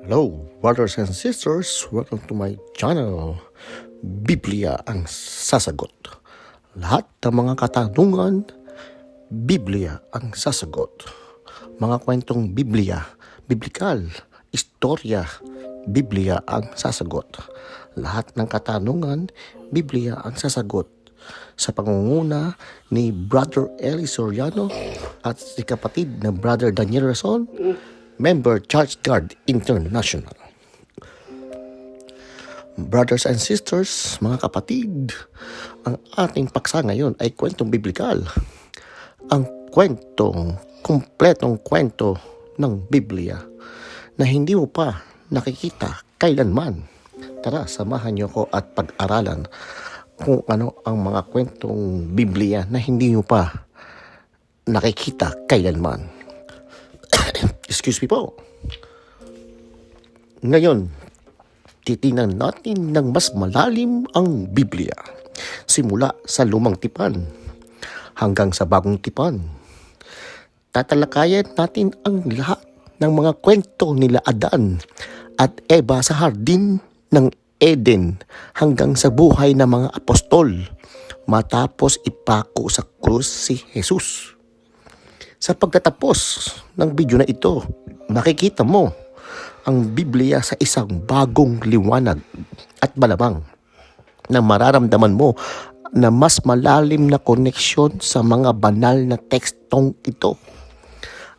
Hello, brothers and sisters. Welcome to my channel. Biblia ang sasagot. Lahat ng mga katanungan, Biblia ang sasagot. Mga kwentong Biblia, biblikal, istorya, Biblia ang sasagot. Lahat ng katanungan, Biblia ang sasagot. Sa pangunguna ni Brother Eli Soriano at si kapatid na Brother Daniel Rason, member Church Guard International. Brothers and sisters, mga kapatid, ang ating paksa ngayon ay kwentong biblikal. Ang kumpletong kwento ng Biblia na hindi mo pa nakikita kailanman. Tara, samahan niyo ko at pag-aralan kung ano ang mga kwentong Biblia na hindi mo pa nakikita kailanman. Excuse me po. Ngayon, titingnan natin ng mas malalim ang Biblia. Simula sa Lumang Tipan hanggang sa Bagong Tipan. Tatalakayan natin ang lahat ng mga kwento nila Adan at Eva sa Hardin ng Eden hanggang sa buhay ng mga apostol matapos ipako sa krus si Jesus. Sa pagtatapos ng video na ito, makikita mo ang Biblia sa isang bagong liwanag at malamang na mararamdaman mo na mas malalim na koneksyon sa mga banal na tekstong ito.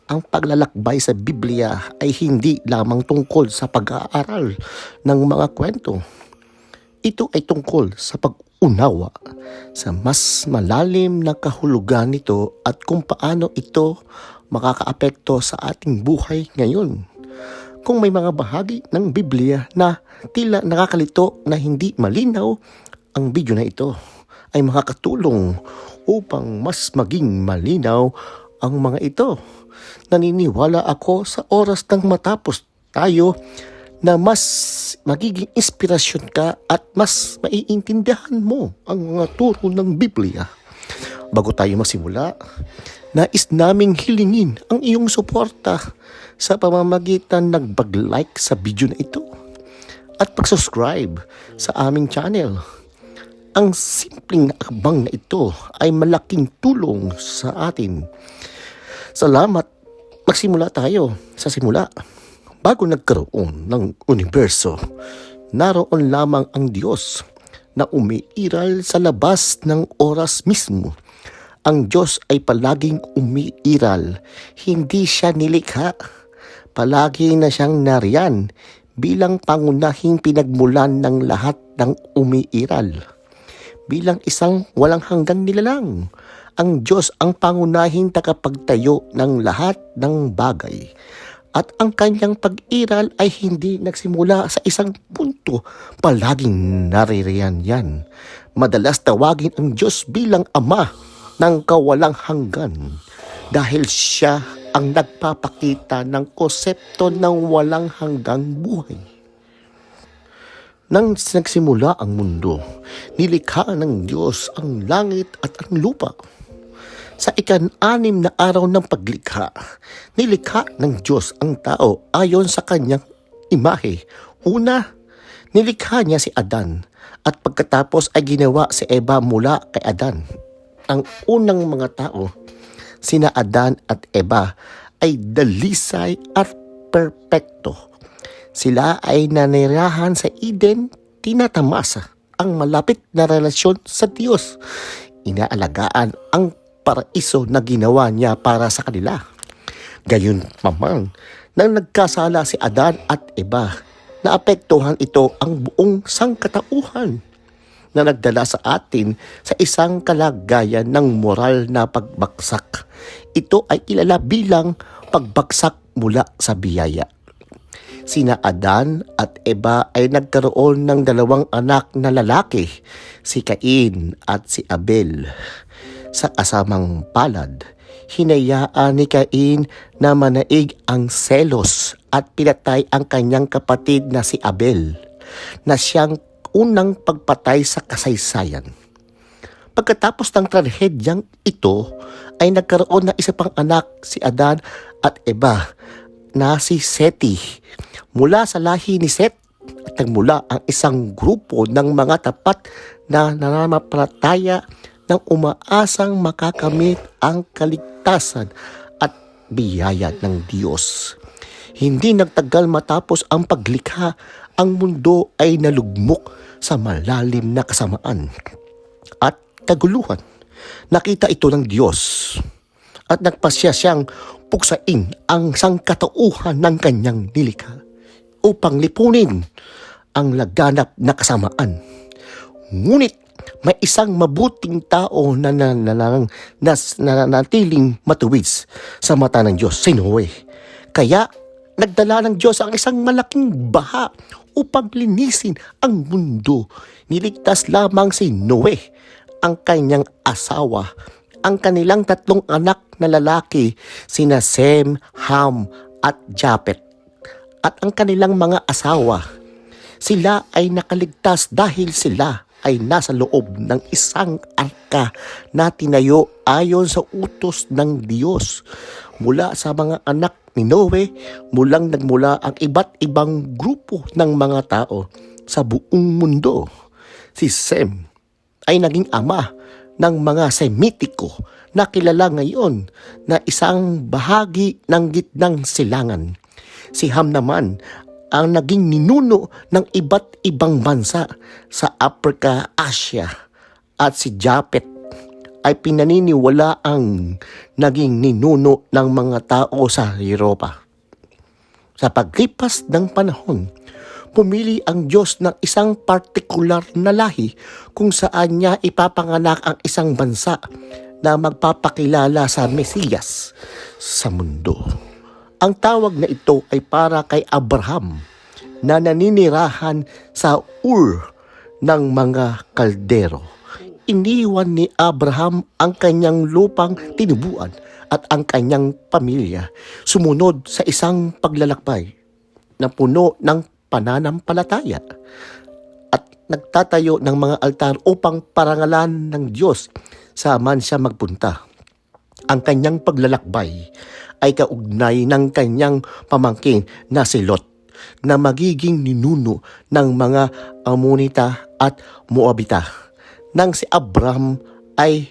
Ang paglalakbay sa Biblia ay hindi lamang tungkol sa pag-aaral ng mga kwento. Ito ay tungkol sa pag-unawa sa mas malalim na kahulugan nito at kung paano ito makakaapekto sa ating buhay ngayon. Kung may mga bahagi ng Biblia na tila nakakalito na hindi malinaw, ang video na ito ay makakatulong upang mas maging malinaw ang mga ito. Naniniwala ako sa oras ng matapos tayo na mas magiging inspirasyon ka at mas maiintindihan mo ang mga turo ng Biblia. Bago tayo masimula, nais naming hilingin ang iyong suporta sa pamamagitan ng pag-like sa video na ito at pag-subscribe sa aming channel. Ang simpleng akbang na ito ay malaking tulong sa atin. Salamat. Magsimula tayo sa simula. Bago nagkaroon ng universo, naroon lamang ang Diyos na umiiral sa labas ng oras mismo. Ang Diyos ay palaging umiiral, hindi siya nilikha. Palagi na siyang nariyan bilang pangunahing pinagmulan ng lahat ng umiiral. Bilang isang walang hanggang nilalang, ang Diyos ang pangunahing tagapagtayo ng lahat ng bagay. At ang kanyang pag-iral ay hindi nagsimula sa isang punto. Palaging naririyan yan. Madalas tawagin ang Diyos bilang Ama ng kawalang hanggan dahil siya ang nagpapakita ng konsepto ng walang hanggang buhay. Nang nagsimula ang mundo, nilikha ng Diyos ang langit at ang lupa. Sa ika-6 na araw ng paglikha, nilikha ng Diyos ang tao ayon sa kanyang imahe. Una, nilikha niya si Adan at pagkatapos ay ginawa si Eva mula kay Adan. Ang unang mga tao, sina Adan at Eva, ay dalisay at perpekto. Sila ay nanirahan sa Eden, tinatamasa ang malapit na relasyon sa Diyos. Inaalagaan ang paraiso na ginawa niya para sa kanila. Gayon mamang, nang nagkasala si Adan at Eva, naapektuhan ito ang buong sangkatauhan na nagdala sa atin sa isang kalagayan ng moral na pagbagsak. Ito ay kilala bilang pagbagsak mula sa biyaya. Sina Adan at Eva ay nagkaroon ng 2 anak na lalaki, si Cain at si Abel. Sa kasamang palad, hinayaan ni Cain na manaig ang selos at pinatay ang kanyang kapatid na si Abel, na siyang unang pagpatay sa kasaysayan. Pagkatapos ng trahedyang ito, ay nagkaroon ng isa pang anak si Adan at Eva na si Seti. Mula sa lahi ni Set at nagmula ang isang grupo ng mga tapat na nananampalataya ng umaasang makakamit ang kaligtasan at biyaya ng Diyos. Hindi nagtagal matapos ang paglikha, ang mundo ay nalugmok sa malalim na kasamaan at kaguluhan. Nakita ito ng Diyos at nagpasya siyang puksain ang sangkatauhan ng kanyang nilikha upang lipunin ang laganap na kasamaan. Ngunit may isang mabuting tao na nanatiling matuwid sa mata ng Diyos, si Noe. Kaya nagdala ng Diyos ang isang malaking baha upang linisin ang mundo. Niligtas lamang si Noe, ang kanyang asawa, ang kanilang 3 anak na lalaki, sina Sem, Ham at Japet, at ang kanilang mga asawa. Sila ay nakaligtas dahil sila ay nasa loob ng isang arka na tinayo ayon sa utos ng Diyos. Mula sa mga anak ni Noe, nagmula ang iba't ibang grupo ng mga tao sa buong mundo. Si Sem ay naging ama ng mga Semitiko na kilala ngayon na isang bahagi ng gitnang silangan. Si Ham naman ang naging ninuno ng iba't ibang bansa sa Africa, Asia, at si Japet ay pinaniniwala ang naging ninuno ng mga tao sa Europa. Sa paglipas ng panahon, pumili ang Diyos ng isang partikular na lahi kung saan niya ipapanganak ang isang bansa na magpapakilala sa Mesiyas sa mundo. Ang tawag na ito ay para kay Abraham na naninirahan sa Ur ng mga Kaldero. Iniwan ni Abraham ang kanyang lupang tinubuan at ang kanyang pamilya, sumunod sa isang paglalakbay na puno ng pananampalataya at nagtatayo ng mga altar upang parangalan ng Diyos saan siya magpunta. Ang kanyang paglalakbay ay kaugnay ng kanyang pamangkin na si Lot, na magiging ninuno ng mga Amonita at Moabita. Nang si Abraham ay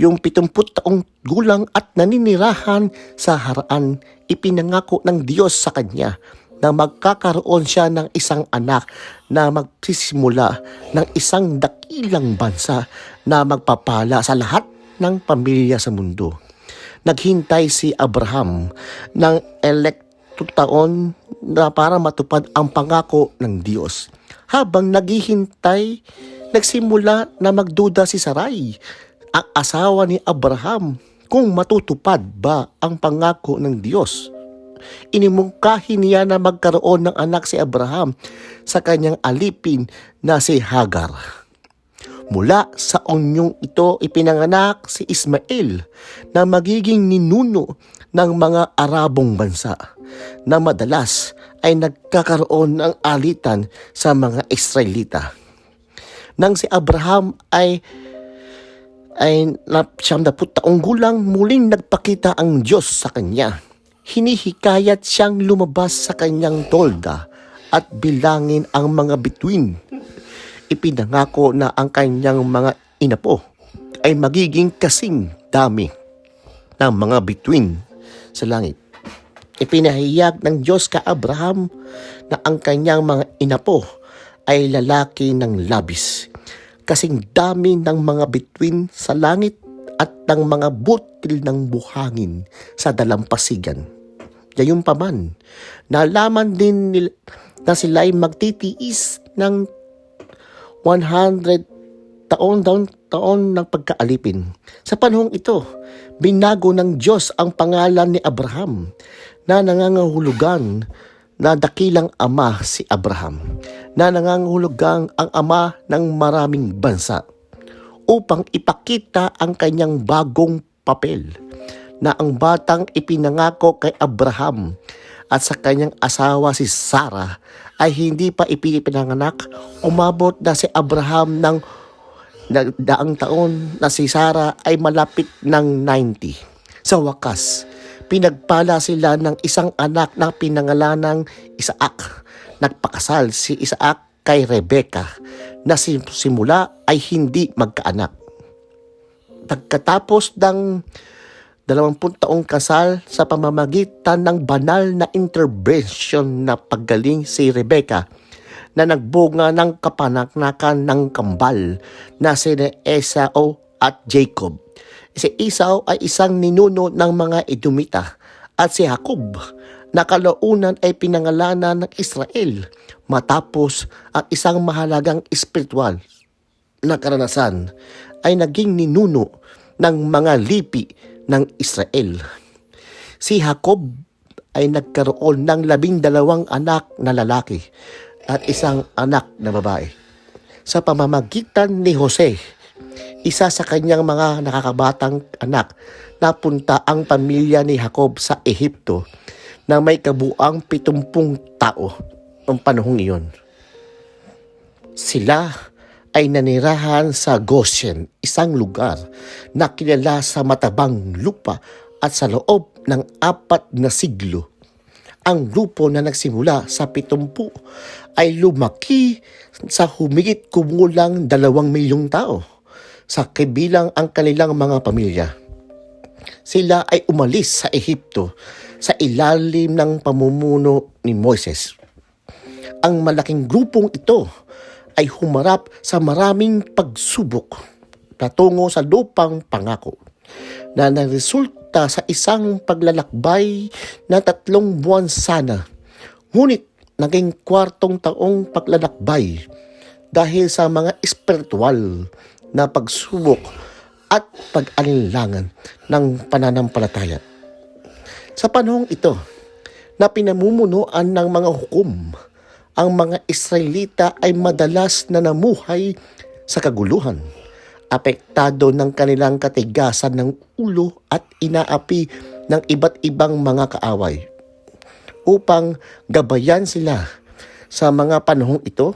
yung 70 taong gulang at naninirahan sa Haraan, ipinangako ng Diyos sa kanya na magkakaroon siya ng isang anak na magsisimula ng isang dakilang bansa na magpapala sa lahat ng pamilya sa mundo. Naghintay si Abraham ng taon na para matupad ang pangako ng Diyos. Habang naghihintay, nagsimula na magduda si Sarai, ang asawa ni Abraham, kung matutupad ba ang pangako ng Diyos. Inimungkahi niya na magkaroon ng anak si Abraham sa kanyang alipin na si Hagar. Mula sa onyong ito ipinanganak si Ismael na magiging ninuno ng mga Arabong bansa na madalas ay nagkakaroon ng alitan sa mga Israelita. Nang si Abraham ay 70 taong gulang, muling nagpakita ang Diyos sa kanya. Hinihikayat siyang lumabas sa kanyang tolda at bilangin ang mga bituin. Ipinangako na ang kanyang mga inapo ay magiging kasing dami ng mga bituin sa langit. Ipinahayag ng Diyos kay Abraham na ang kanyang mga inapo ay lalaki ng labis, kasing dami ng mga bituin sa langit at ng mga butil ng buhangin sa dalampasigan. Gayunpaman, nalaman din nila na sila'y magtitiis ng 100 taon ng pagkaalipin. Sa panahong ito, binago ng Diyos ang pangalan ni Abraham na nangangahulugan na dakilang ama si Abraham, na nangangahulugang ang ama ng maraming bansa, upang ipakita ang kanyang bagong papel na ang batang ipinangako kay Abraham at sa kanyang asawa si Sarah ay hindi pa ipinanganak. Umabot na si Abraham ng daang taon na si Sarah ay malapit ng 90. Sa wakas, Pinagpala sila ng isang anak na pinangalanang Isaac. Nagpakasal si Isaac kay Rebecca na simula ay hindi magkaanak. Pagkatapos ng 20 taong kasal sa pamamagitan ng banal na intervention na paggaling si Rebecca na nagbunga ng kapanaknakan ng kambal na sina Esau at Jacob. Si Esau ay isang ninuno ng mga Edomita at si Jacob na kalaunan ay pinangalanan ng Israel matapos ang isang mahalagang espiritual na karanasan ay naging ninuno ng mga lipi ng Israel. Si Jacob ay nagkaroon ng 12 anak na lalaki at isang anak na babae. Sa pamamagitan ni Jose, isa sa kanyang mga nakakabatang anak, napunta ang pamilya ni Jacob sa Ehipto na may kabuang 70 tao noong panahong iyon. Sila ay nanirahan sa Goshen, isang lugar na kilala sa matabang lupa at sa loob ng 4 na siglo. Ang grupo na nagsimula sa 70 ay lumaki sa humigit kumulang 2 milyong tao sa kabilang ang kanilang mga pamilya. Sila ay umalis sa Ehipto sa ilalim ng pamumuno ni Moises. Ang malaking grupong ito ay humarap sa maraming pagsubok patungo sa lupang pangako na naresulta sa isang paglalakbay na 3 buwan sana. Ngunit naging 4 taong paglalakbay dahil sa mga espiritual na pagsubok at pag-alinlangan ng pananampalataya. Sa panahong ito, na pinamumunuan ng mga hukom, ang mga Israelita ay madalas na namuhay sa kaguluhan, apektado ng kanilang katigasan ng ulo at inaapi ng iba't ibang mga kaaway. Upang gabayan sila sa mga panahong ito,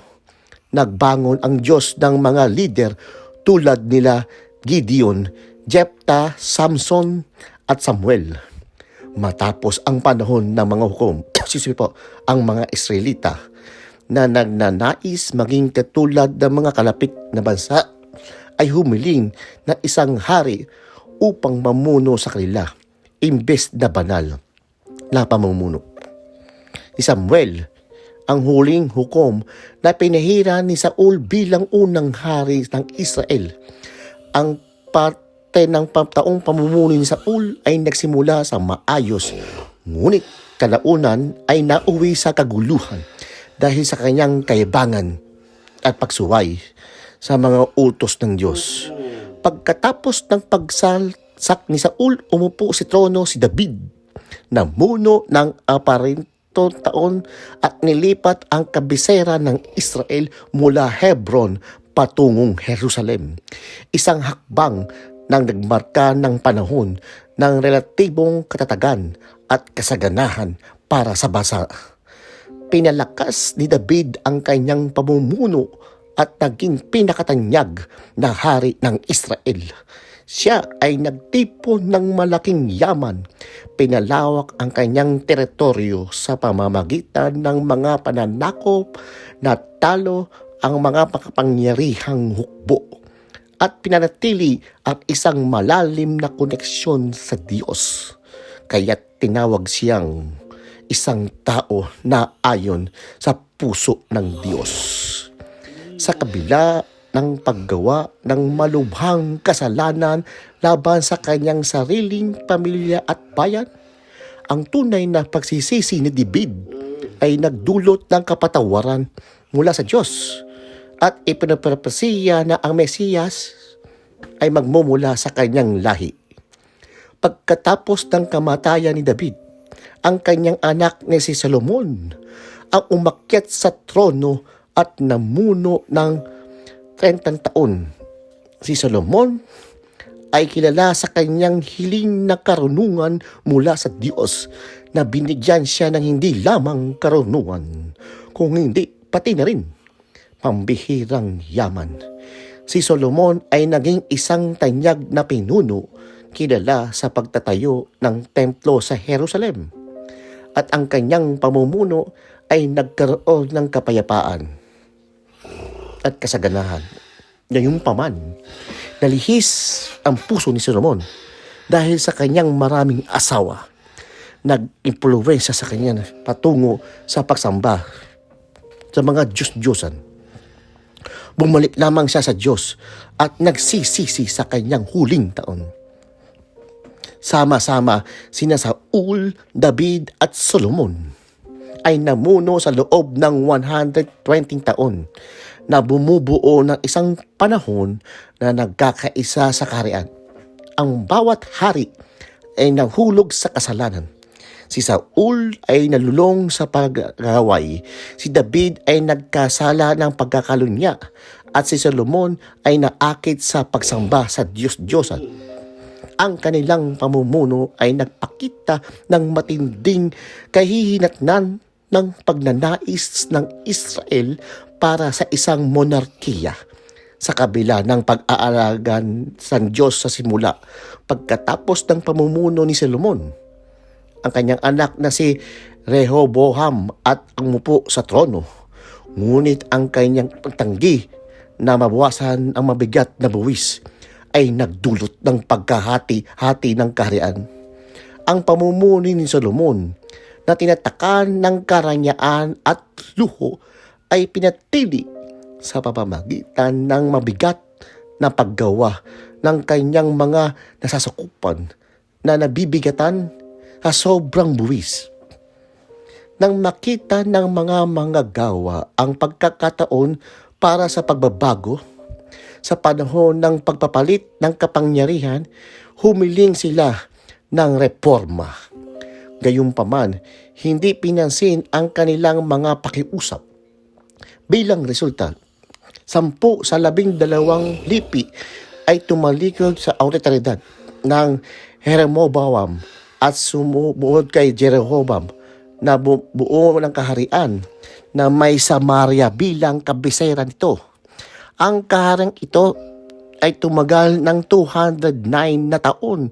nagbangon ang Diyos ng mga lider tulad nila Gideon, Jephthah, Samson at Samuel. Matapos ang panahon ng mga hukom, ang mga Israelita na nagnanais maging katulad ng mga kalapit na bansa ay humiling na isang hari upang mamuno sa kanila, imbes na banal na pamumuno. Si Samuel, ang huling hukom na pinahira ni Saul bilang unang hari ng Israel. Ang parte ng taong pamumuno ni Saul ay nagsimula sa maayos, ngunit kalaunan ay nauwi sa kaguluhan dahil sa kanyang kayabangan at pagsuway sa mga utos ng Diyos. Pagkatapos ng pagsalsak ni Saul, umupo si trono si David, namuno ng 40 taon at nilipat ang kabisera ng Israel mula Hebron patungong Jerusalem. Isang hakbang nang nagmarka ng panahon ng relatibong katatagan at kasaganahan para sa bansa. Pinalakas ni David ang kanyang pamumuno at naging pinakatanyag na hari ng Israel. Siya ay nagtipon ng malaking yaman. Pinalawak ang kanyang teritoryo sa pamamagitan ng mga pananakop na talo ang mga makapangyarihang hukbo at pinanatili ang isang malalim na koneksyon sa Diyos. Kaya't tinawag siyang isang tao na ayon sa puso ng Diyos. Sa kabila ng paggawa ng malubhang kasalanan laban sa kanyang sariling pamilya at bayan, ang tunay na pagsisisi ni David ay nagdulot ng kapatawaran mula sa Diyos at ipinapropesiya na ang Mesiyas ay magmumula sa kanyang lahi. Pagkatapos ng kamatayan ni David, ang kanyang anak na si Solomon ang umakyat sa trono at namuno ng 30 taon. Si Solomon ay kilala sa kanyang hiling na karunungan mula sa Diyos na binigyan siya ng hindi lamang karunungan, kung hindi pati na rin pambihirang yaman. Si Solomon ay naging isang tanyag na pinuno kilala sa pagtatayo ng templo sa Jerusalem, at ang kanyang pamumuno ay nagkaroon ng kapayapaan at kasaganahan. Gayunpaman, nalihis ang puso ni Solomon dahil sa kanyang maraming asawa. Nag-impluwensya sa kanya patungo sa pagsamba sa mga Diyos-Diyosan. Bumalik lamang siya sa Diyos at nagsisisi sa kanyang huling taon. Sama-sama sina Saul, David at Solomon ay namuno sa loob ng 120 taon na bumubuo ng isang panahon na nagkakaisa sa kaharian. Ang bawat hari ay nahulog sa kasalanan. Si Saul ay nalulong sa pag-away. Si David ay nagkasala ng pagkakalunya. At si Solomon ay naakit sa pagsamba sa Diyos-Diyosan. Ang kanilang pamumuno ay nagpakita ng matinding kahihinatnan ng pagnanais ng Israel para sa isang monarkiya sa kabila ng pag-aalagan sa Diyos sa simula. Pagkatapos ng pamumuno ni Solomon, ang kanyang anak na si Rehoboam at umupo sa trono. Ngunit ang kanyang pagtanggi na mabawasan ang mabigat na buwis ay nagdulot ng pagkahati-hati ng kaharian. Ang pamumuno ni Solomon na tinatakan ng karanyaan at luho ay pinatili sa pamamagitan ng mabigat na paggawa ng kanyang mga nasasakupan na nabibigatan sa sobrang buwis. Nang makita ng mga manggagawa ang pagkakataon para sa pagbabago, sa panahon ng pagpapalit ng kapangyarihan, humiling sila ng reforma. Gayunpaman, hindi pinansin ang kanilang mga pakiusap. Bilang resulta, 10 sa 12 lipi ay tumalikod sa awtoridad ng Jeroboam at sumubuod kay Jeroboam na buo ng kaharian na may Samaria bilang kabisera nito. Ang kaharian ito ay tumagal ng 209 na taon.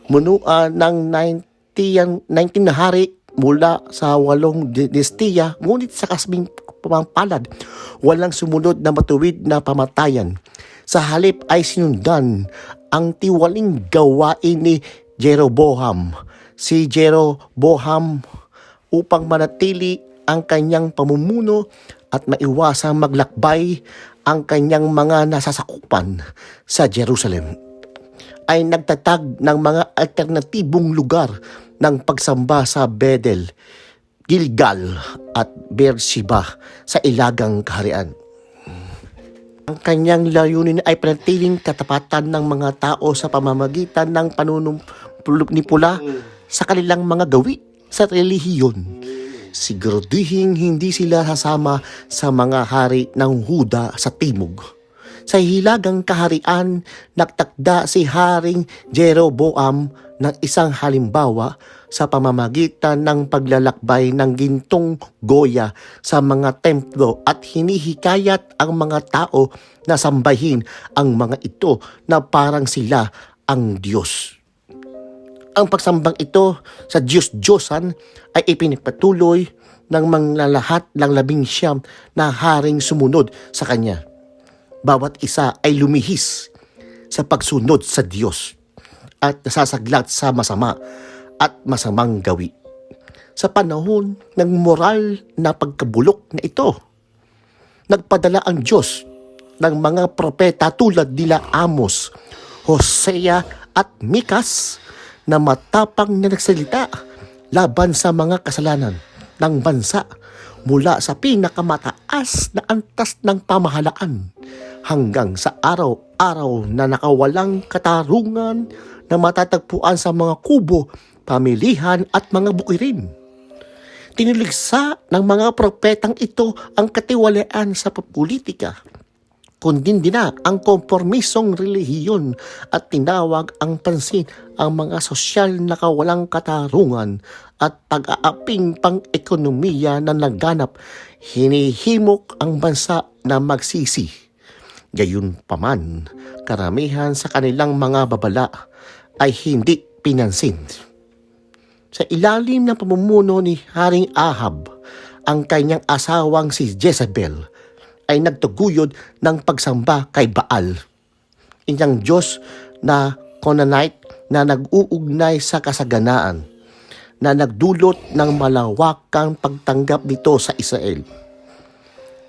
Munuan ng 19 na hari mula sa 8 dinastiya, ngunit sa kasbing pamampalad, walang sumunod na matuwid na pamatayan. Sa halip ay sinundan ang tiwaling gawain ni Jeroboam. Si Jeroboam upang manatili ang kanyang pamumuno at maiwasang maglakbay ang kanyang mga nasasakupan sa Jerusalem, ay nagtatag ng mga alternatibong lugar ng pagsamba sa Bethel, Gilgal at Beersheba sa ilagang kaharian. Ang kanyang layunin ay panatiling katapatan ng mga tao sa pamamagitan ng panunumpunipula sa kanilang mga gawi sa relihiyon. Siguraduhin hindi sila sasama sa mga hari ng Huda sa timog. Sa hilagang kaharian, nagtakda si Haring Jeroboam ng isang halimbawa sa pamamagitan ng paglalakbay ng gintong Goya sa mga templo at hinihikayat ang mga tao na sambahin ang mga ito na parang sila ang Diyos. Ang pagsambang ito sa Diyos-Diyosan ay ipinagpatuloy ng mga lahat ng 19 na haring sumunod sa kanya. Bawat isa ay lumihis sa pagsunod sa Diyos at nasasaglat sa masama at masamang gawi. Sa panahon ng moral na pagkabulok na ito, nagpadala ang Diyos ng mga propeta tulad nila Amos, Hosea at Mikas na matapang na nagsalita laban sa mga kasalanan ng bansa mula sa pinakamataas na antas ng pamahalaan hanggang sa araw-araw na nakawalang katarungan na matatagpuan sa mga kubo, pamilihan at mga bukirin. Tiniligsa ng mga propetang ito ang katiwalaan sa politika, kundi na ang konformisong relihiyon at tinawag ang pansin ang mga sosyal na kawalang katarungan at pag-aaping pang-ekonomiya na nagganap. Hinihimok ang bansa na magsisi. Gayunpaman, karamihan sa kanilang mga babala ay hindi pinansin. Sa ilalim ng pamumuno ni Haring Ahab, ang kanyang asawang si Jezebel ay nagtuguyod ng pagsamba kay Baal, inyang Diyos na Canaanite na nag-uugnay sa kasaganaan, na nagdulot ng malawakang pagtanggap nito sa Israel.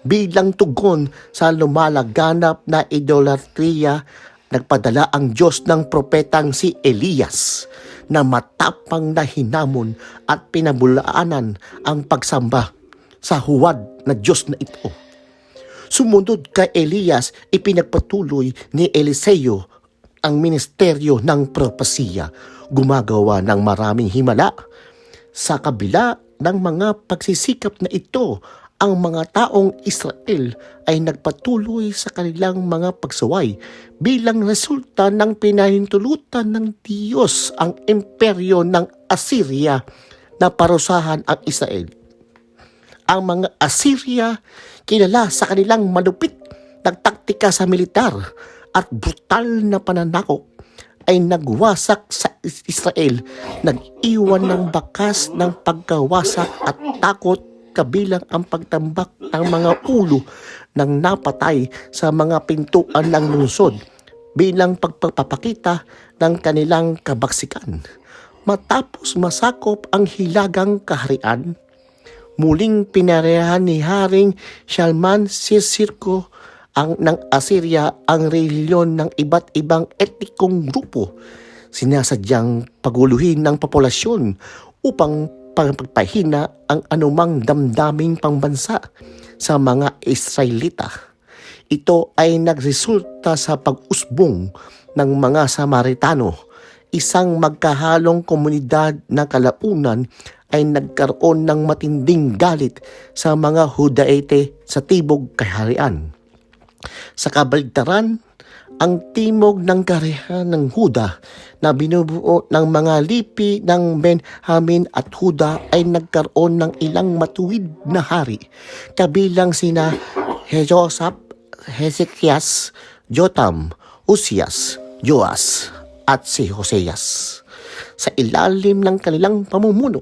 Bilang tugon sa lumalaganap na idolatriya, nagpadala ang Diyos ng propetang si Elias na matapang na hinamon at pinabulaanan ang pagsamba sa huwad na Diyos na ito. Sumunod kay Elias, ipinagpatuloy ni Eliseo ang ministeryo ng propesiya, gumagawa ng maraming himala. Sa kabila ng mga pagsisikap na ito, ang mga taong Israel ay nagpatuloy sa kanilang mga pagsaway bilang resulta ng pinahintulutan ng Diyos ang imperyo ng Assyria na parusahan ang Israel. Ang mga Assyria, kilala sa kanilang malupit na taktika sa militar at brutal na pananakop, ay nagwasak sa Israel, nag-iwan ng bakas ng pagkawasak at takot, kabilang ang pagtambak ng mga ulo ng napatay sa mga pintuan ng lungsod bilang pagpapakita ng kanilang kabaksikan. Matapos masakop ang hilagang kaharian, muling pinarehan ni Haring Shalman Sisirko ng Assyria ang relihiyon ng iba't ibang etnikong grupo, sinasadyang paguluhin ng populasyon upang pagpahina ang anumang damdaming pambansa sa mga Israelita. Ito ay nagresulta sa pag-usbong ng mga Samaritano, isang magkahalong komunidad na kalaunan ay nagkaroon ng matinding galit sa mga Hudaite sa Tibog Kaharian. Sa kabaligtaran, ang timog ng kaharian ng Huda na binubuo ng mga lipi ng Benjamin at Huda ay nagkaroon ng ilang matuwid na hari, kabilang sina Josaph, Hezekias, Jotam, Uzias, Joas at si Hoseas. Sa ilalim ng kanilang pamumuno,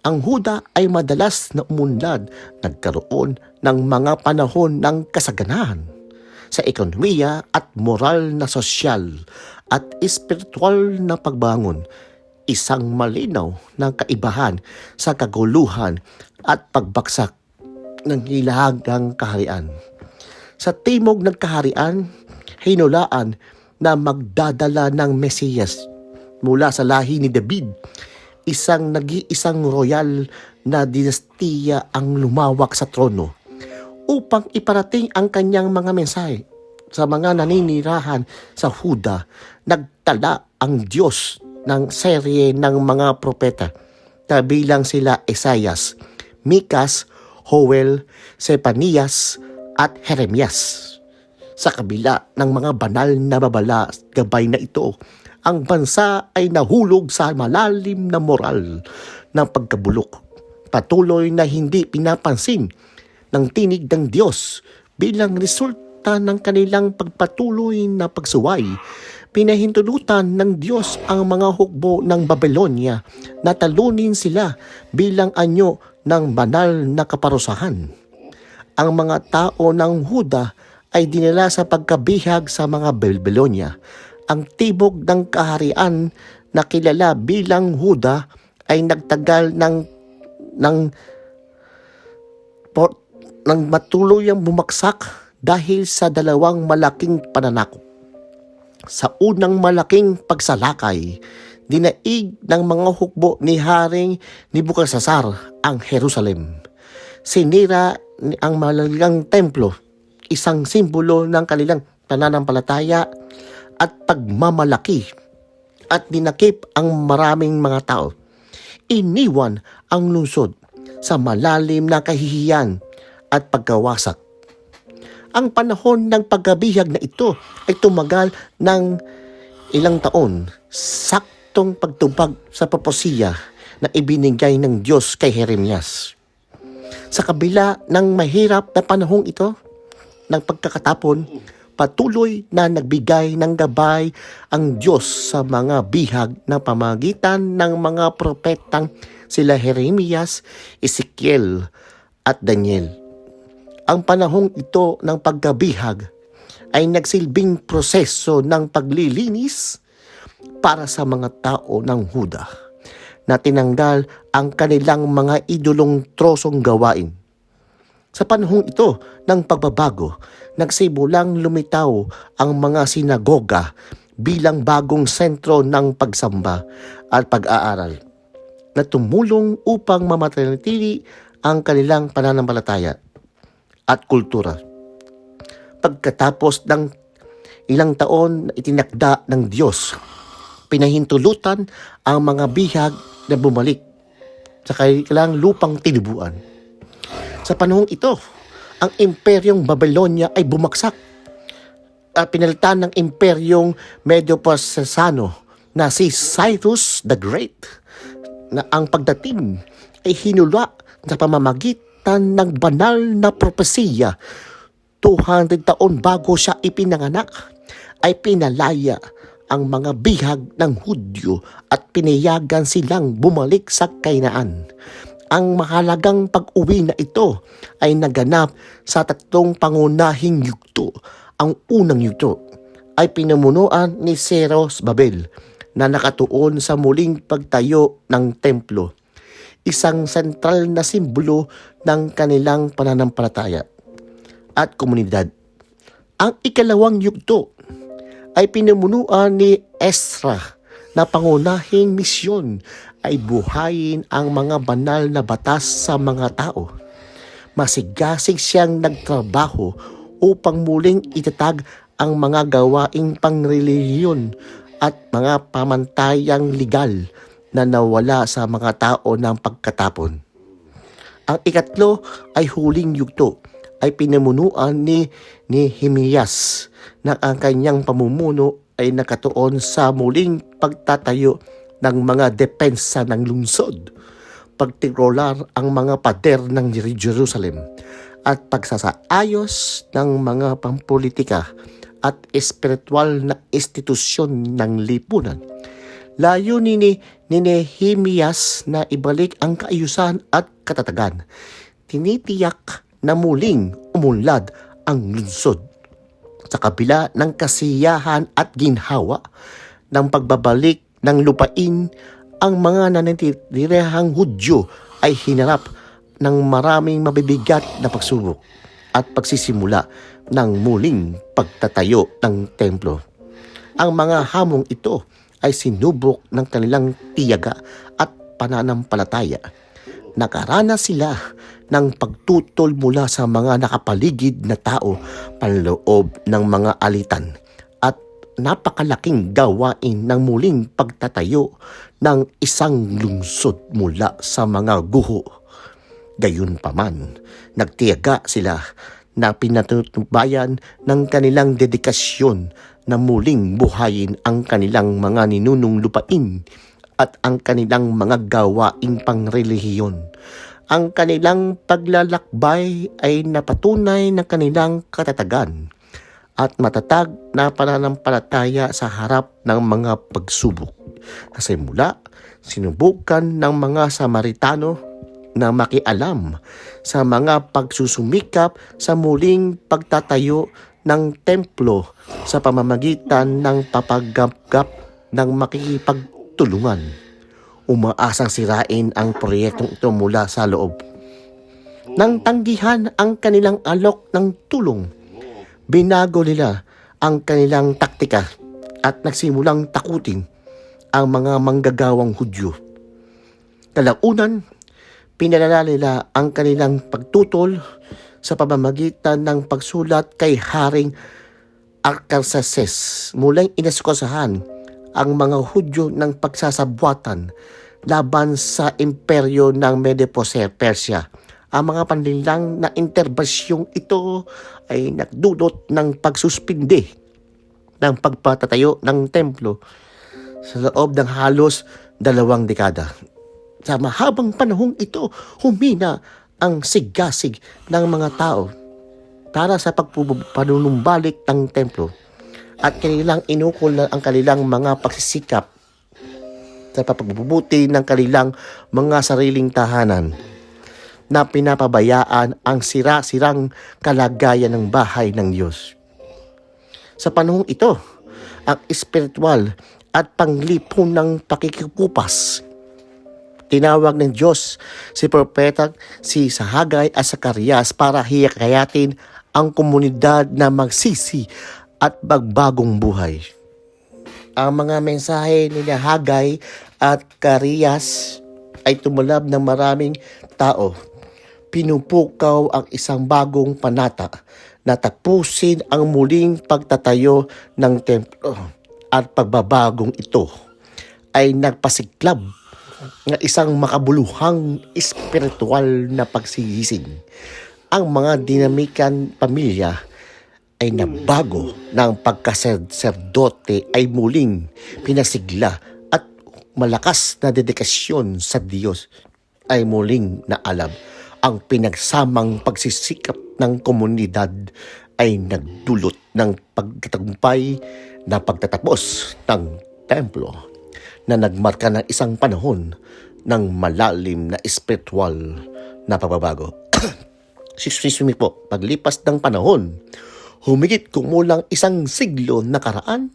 ang Huda ay madalas na umunlad, nagkaroon ng mga panahon ng kasaganahan sa ekonomiya at moral na sosyal at espiritual na pagbangon, isang malinaw na kaibahan sa kaguluhan at pagbagsak ng hilagang kaharian. Sa timog ng kaharian, hinulaan na magdadala ng Mesiyas mula sa lahi ni David, isang nag-iisang royal na dinastiya ang lumawak sa trono upang iparating ang kanyang mga mensahe sa mga naninirahan sa Huda. Nagtala ang Diyos ng serye ng mga propeta, kabilang sila Esaias, Mikas, Joel, Sepanias at Jeremias. Sa kabila ng mga banal na babala gabay na ito, ang bansa ay nahulog sa malalim na moral ng pagkabulok, patuloy na hindi pinapansin ng tinig ng Diyos. Bilang resulta ng kanilang pagpatuloy na pagsuway, pinahintulutan ng Diyos ang mga hukbo ng Babylonia na talunin sila bilang anyo ng banal na kaparusahan. Ang mga tao ng Huda ay dinala sa pagkabihag sa mga Babylonia. Ang tibok ng kaharian na kilala bilang Huda ay nagtagal ng matuluyang bumagsak dahil sa dalawang malaking pananakop. Sa unang malaking pagsalakay, dinaig ng mga hukbo ni Haring Nebukadnezar ang Jerusalem. Sinira ang malagang templo, isang simbolo ng kanilang pananampalataya at pagmamalaki, at dinakip ang maraming mga tao. Iniwan ang lungsod sa malalim na kahihiyan at pagkawasak. Ang panahon ng pagkabihag na ito ay tumagal ng ilang taon, saktong pagtubag sa propesiya na ibinigay ng Diyos kay Jeremias. Sa kabila ng mahirap na panahong ito ng pagkakatapon, patuloy na nagbigay ng gabay ang Diyos sa mga bihag na pamagitan ng mga propetang sila Jeremias, Ezekiel at Daniel. Ang panahong ito ng pagkabihag ay nagsilbing proseso ng paglilinis para sa mga tao ng Huda na tinanggal ang kanilang mga idolong trosong gawain. Sa panahong ito ng pagbabago, nagsimulang lumitaw ang mga sinagoga bilang bagong sentro ng pagsamba at pag-aaral na tumulong upang mamatanatili ang kanilang pananampalataya at kultura. Pagkatapos ng ilang taon na itinakda ng Diyos, pinahintulutan ang mga bihag na bumalik sa kanilang lupang tinubuan. Sa panahong ito, ang imperyong Babylonia ay bumagsak at pinalitan ng imperyong Medo-Persano na si Cyrus the Great, na ang pagdating ay hinula sa pamamagitan ng banal na propesiya. 200 taon bago siya ipinanganak, ay pinalaya ang mga bihag ng Hudyo at pinayagan silang bumalik sa Kainaan. Ang mahalagang pag-uwi na ito ay naganap sa tatlong pangunahing yugto. Ang unang yugto ay pinamunuan ni Zerubabel na nakatuon sa muling pagtayo ng templo, isang sentral na simbolo ng kanilang pananampalataya at komunidad. Ang ikalawang yugto ay pinamunuan ni Ezra na pangunahing misyon ay buhayin ang mga banal na batas sa mga tao. Masigasig siyang nagtrabaho upang muling itatag ang mga gawaing pangrelihiyon at mga pamantayang legal na nawala sa mga tao ng pagkatapon. Ang ikatlo ay huling yugto ay pinamunuan ni Nehemias na ang kanyang pamumuno ay nakatuon sa muling pagtatayo ng mga depensa ng lungsod, pagtirolar ang mga pader ng Jerusalem at pagsasaayos ng mga pampolitika at espiritual na institusyon ng lipunan. Layunin ni Nehemias na ibalik ang kaayusan at katatagan. Tinitiyak na muling umunlad ang lungsod sa kabila ng kasiyahan at ginhawa ng pagbabalik ng lupain. Ang mga nanantirihang Hudyo ay hinarap ng maraming mabibigat na pagsubok at pagsisimula ng muling pagtatayo ng templo. Ang mga hamong ito ay sinubok ng kanilang tiyaga at pananampalataya. Nakaranas sila ng pagtutol mula sa mga nakapaligid na tao panloob ng mga alitan at napakalaking gawain ng muling pagtatayo ng isang lungsod mula sa mga guho. Gayunpaman, nagtiyaga sila na pinatutubayan ng kanilang dedikasyon na muling buhayin ang kanilang mga ninunong lupain at ang kanilang mga gawaing pangrelihiyon. Ang kanilang paglalakbay ay napatunay ng kanilang katatagan at matatag na pananampalataya sa harap ng mga pagsubok. Kasi mula, sinubukan ng mga Samaritano na makialam sa mga pagsusumikap sa muling pagtatayo ng templo sa pamamagitan ng papaggap-gap ng makikipagtulungan. Umaasang sirain ang proyektong ito mula sa loob. Nang tanggihan ang kanilang alok ng tulong, binago nila ang kanilang taktika at nagsimulang takutin ang mga manggagawang Hudyo. Kalaunan, pinalala nila ang kanilang pagtutol sa pamamagitan ng pagsulat kay Haring Artaxerxes. Muling inaskosahan ang mga Hudyo ng pagsasabwatan laban sa imperyo ng Medo-Persia. Ang mga panlilang na interbensyong ito ay nagdulot ng pagsuspindi ng pagpatatayo ng templo sa loob ng halos 2 dekada. Sa mahabang panahong ito, humina ang sigasig ng mga tao para sa panunumbalik ng templo at kanilang inukol na ang kanilang mga pagsisikap sa pagbubuti ng kanilang mga sariling tahanan na pinapabayaan ang sira-sirang kalagayan ng bahay ng Diyos. Sa panahong ito, ang espiritual at panglipon ng pakikupas, tinawag ng Diyos si propeta si Hagay at Zacarias para hikayatin ang komunidad na magsisi at magbagong buhay. Ang mga mensahe ni Hagay at Zacarias ay tumulab ng maraming tao. Pinupukaw ang isang bagong panata na tapusin ang muling pagtatayo ng templo, at pagbabagong ito ay nagpasiklab ng isang makabuluhang espiritual na pagsigising. Ang mga dinamikan pamilya ay nabago ng pagkaserdote ay muling pinasigla at malakas na dedikasyon sa Diyos ay muling naalab. Ang pinagsamang pagsisikap ng komunidad ay nagdulot ng pagtatagumpay na pagtatapos ng templo na nagmarka ng isang panahon ng malalim na espiritual na pagbabago. Sisumi po, paglipas ng panahon, humigit kumulang isang siglo nakaraan,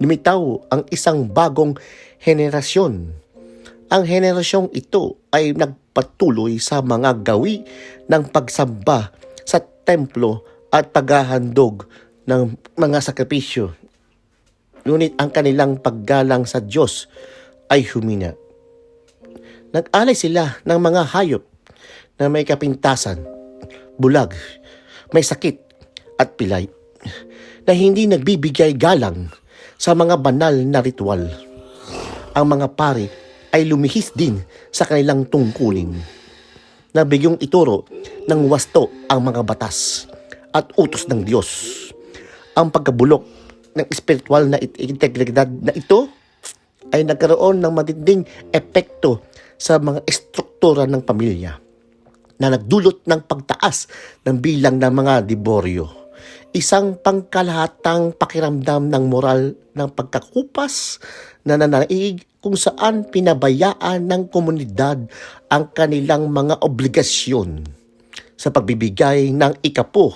lumitaw ang isang bagong henerasyon. Ang henerasyong ito ay nagpatuloy sa mga gawi ng pagsamba sa templo at paghahandog ng mga sakripisyo. Ngunit ang kanilang paggalang sa Diyos ay humina. Nag-alay sila ng mga hayop na may kapintasan, bulag, may sakit at pilay, na hindi nagbibigay galang sa mga banal na ritual. Ang mga pari ay lumihis din sa kanilang tungkulin, na bigyong ituro ng wasto ang mga batas at utos ng Diyos. Ang pagkabulok ng espiritual na integridad na ito ay nagkaroon ng matinding epekto sa mga estruktura ng pamilya, na nagdulot ng pagtaas ng bilang ng mga diboryo. Isang pangkalahatang pakiramdam ng moral ng pagkakupas na nananaig kung saan pinabayaan ng komunidad ang kanilang mga obligasyon sa pagbibigay ng ikapo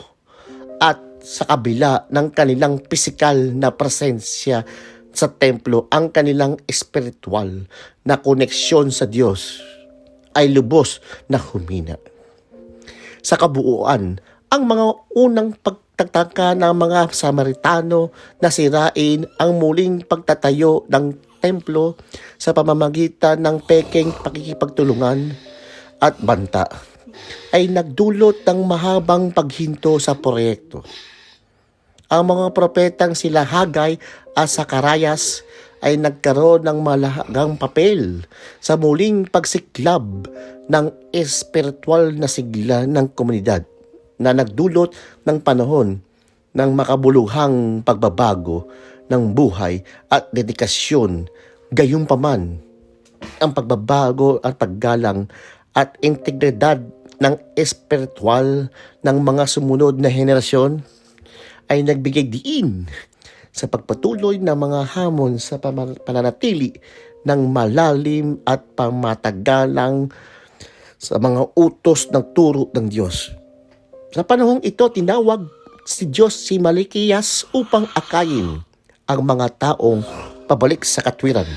at sa kabila ng kanilang pisikal na presensya sa templo, ang kanilang espiritual na koneksyon sa Diyos ay lubos na humina. Sa kabuuan, ang mga unang pagtataka ng mga Samaritano na sirain ang muling pagtatayo ng templo sa pamamagitan ng pekeng pakikipagtulungan at banta ay nagdulot ng mahabang paghinto sa proyekto. Ang mga propetang sila Hagay at Zacarias ay nagkaroon ng malagang papel sa muling pagsiklab ng espiritual na sigla ng komunidad, na nagdulot ng panahon ng makabuluhang pagbabago ng buhay at dedikasyon. Gayunpaman, ang pagbabago at paggalang at integridad ng espiritual ng mga sumunod na henerasyon ay nagbigay diin sa pagpatuloy ng mga hamon sa pananatili ng malalim at pamatagalang sa mga utos ng turo ng Diyos. Sa panahong ito, tinawag si Diyos si Malakiyas upang akayin ang mga taong pabalik sa katwiran.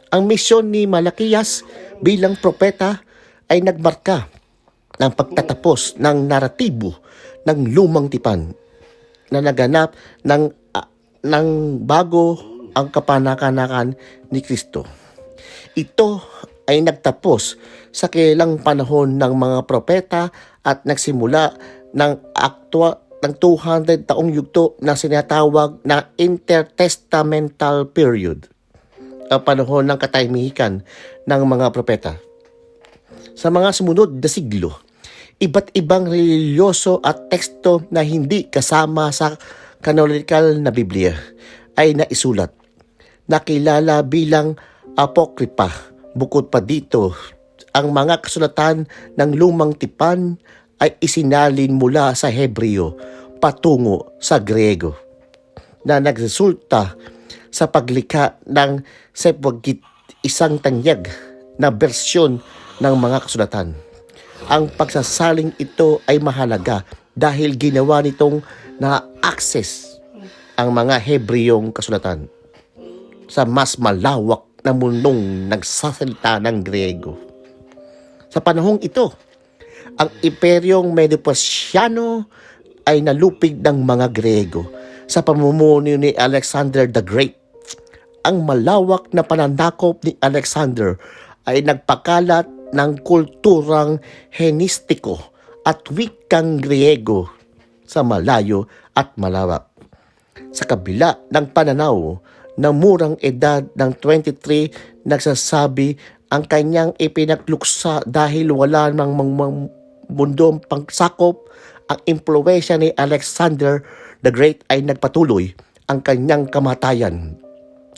Ang misyon ni Malakiyas bilang propeta ay nagmarka ng pagtatapos ng naratibo ng lumang tipan na naganap ng bago ang kapanakanakan ni Kristo. Ito ay nagtapos sa kilalang panahon ng mga propeta at nagsimula ng 200 taong yugto na sinatawag na intertestamental period, ang panahon ng katahimikan ng mga propeta. Sa mga sumunod na siglo, iba't ibang relihiyoso at teksto na hindi kasama sa canonical na Biblia ay naisulat, nakilala bilang apokripa. Bukod pa dito, ang mga kasulatan ng lumang tipan ay isinalin mula sa Hebreo patungo sa Grego na nagresulta sa paglikha ng Septuagint, isang tanyag na bersyon ng mga kasulatan. Ang pagsasaling ito ay mahalaga dahil ginawa nitong na-access ang mga Hebreyong kasulatan sa mas malawak na mundong nagsasalita ng Grego. Sa panahong ito, ang Imperyong Medo-Persiano ay nalupig ng mga Grego sa pamumuno ni Alexander the Great. Ang malawak na pananakop ni Alexander ay nagpakalat ng kulturang Hellenistiko at wikang Griego sa malayo at malawak. Sa kabila ng pananaw na murang edad ng 23, nagsasabi ang kanyang ipinagluksa dahil wala ng mundong pangsakop, ang impluwensya ni Alexander the Great ay nagpatuloy. Ang kanyang kamatayan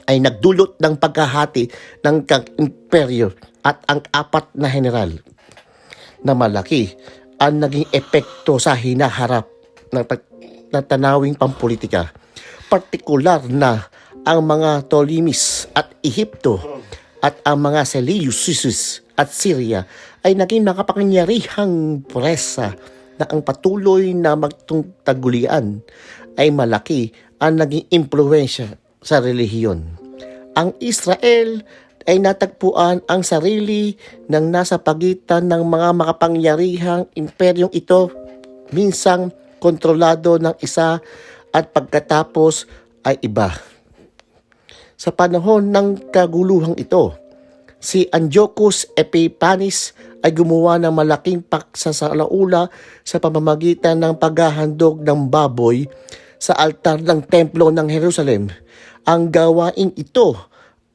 ay nagdulot ng pagkahati ng imperyo at ang 4 na general na malaki ang naging epekto sa hinaharap ng tanawing pampolitika. Partikular na ang mga Ptolemies at Ehipto at ang mga Seleucids at Syria ay naging makapangyarihang presa na ang patuloy na magtungtagulian ay malaki ang naging impluwensya sa relihiyon. Ang Israel ay natagpuan ang sarili ng nasa pagitan ng mga makapangyarihang imperyong ito, minsang kontrolado ng isa at pagkatapos ay iba. Sa panahon ng kaguluhang ito, si Antiochus Epiphanes ay gumawa ng malaking pagsasalaula sa pamamagitan ng paghahandog ng baboy sa altar ng templo ng Jerusalem. Ang gawaing ito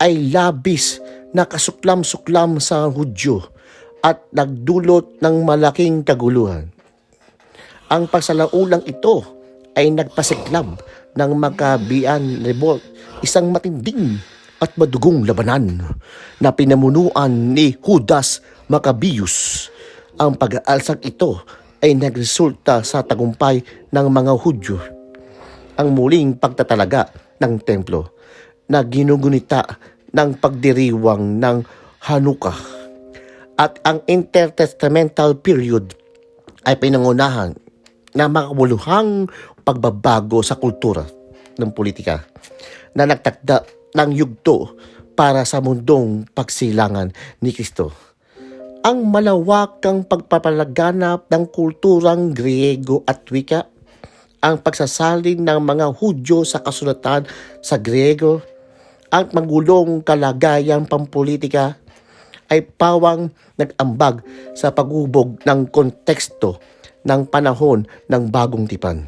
ay labis na kasuklam-suklam sa Hudyo at nagdulot ng malaking kaguluhan. Ang pagsalaulang ito ay nagpasiklab ng Maccabean Revolt, isang matinding at madugong labanan na pinamunuan ni Judas Maccabeus. Ang pag-aalsang ito ay nagresulta sa tagumpay ng mga Hudyo. Ang muling pagtatalaga ng templo na ginugunita ng pagdiriwang ng Hanukkah at ang intertestamental period ay pinangunahan na makabuluhang pagbabago sa kultura ng politika na nagtakda ng yugto para sa mundong pagsilangan ni Kristo. Ang malawakang pagpapalaganap ng kulturang Griego at wika, ang pagsasalin ng mga Hudyo sa kasulatan sa Griego, ang magulong kalagayang pampolitika ay pawang nag-ambag sa paghubog ng konteksto ng panahon ng Bagong Tipan.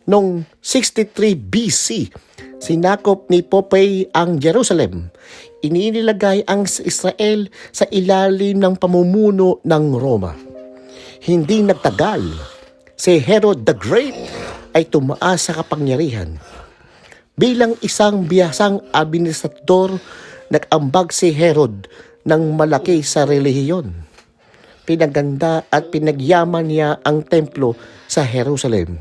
Noong 63 BC, sinakop ni Pompey ang Jerusalem. Inilagay ang Israel sa ilalim ng pamumuno ng Roma. Hindi nagtagal, si Herod the Great ay tumaas sa kapangyarihan. Bilang isang bihasang administrador, nag-ambag si Herod ng malaki sa relihiyon. Pinaganda at pinagyaman niya ang templo sa Jerusalem.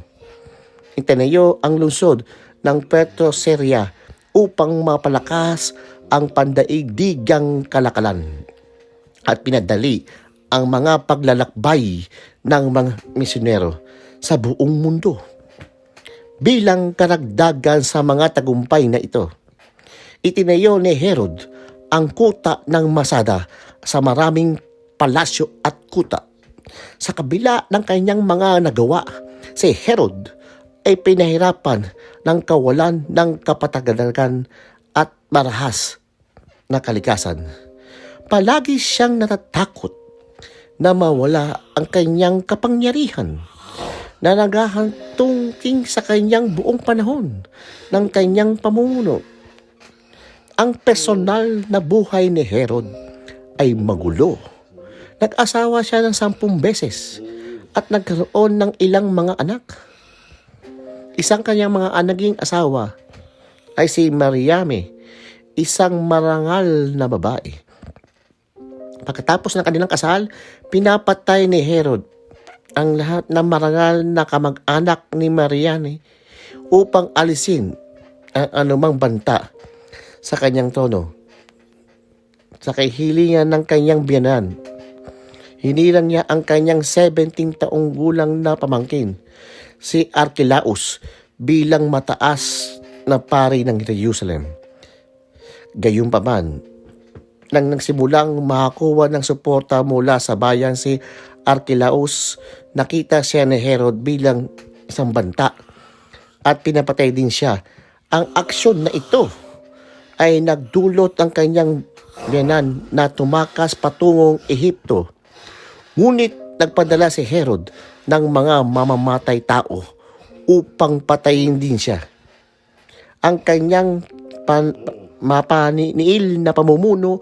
Itinayo ang lungsod ng Petroseria upang mapalakas ang pandaigdigang kalakalan at pinadali ang mga paglalakbay ng mga misyonero sa buong mundo. Bilang karagdagan sa mga tagumpay na ito, itinayo ni Herod ang kuta ng Masada sa maraming palasyo at kuta. Sa kabila ng kanyang mga nagawa, si Herod ay pinahirapan ng kawalan ng kapataganagan at marahas na kalikasan. Palagi siyang natatakot na mawala ang kanyang kapangyarihan na naghahantungking sa kanyang buong panahon ng kanyang pamumuno. Ang personal na buhay ni Herod ay magulo. Nag-asawa siya ng 10 beses at nagkaroon ng ilang mga anak. Isang kanyang mga naging asawa ay si Mariame, isang marangal na babae. Pagkatapos ng kanilang kasal, pinapatay ni Herod ang lahat ng marangal na kamag-anak ni Mariani upang alisin ang anumang banta sa kanyang trono. Sa kahilingan ng kanyang biyanan, hinirang niya ang kanyang 17 taong gulang na pamangkin, si Archelaus, bilang mataas na pari ng Jerusalem. Gayunpaman, nang nagsimulang makakuha ng suporta mula sa bayan si Archelaus, nakita siya ni Herod bilang isang banta at pinapatay din siya. Ang aksyon na ito ay nagdulot ang kanyang biyanan na tumakas patungong Ehipto. Ngunit nagpadala si Herod ng mga mamamatay tao upang patayin din siya. Ang kanyang mapaniil na pamumuno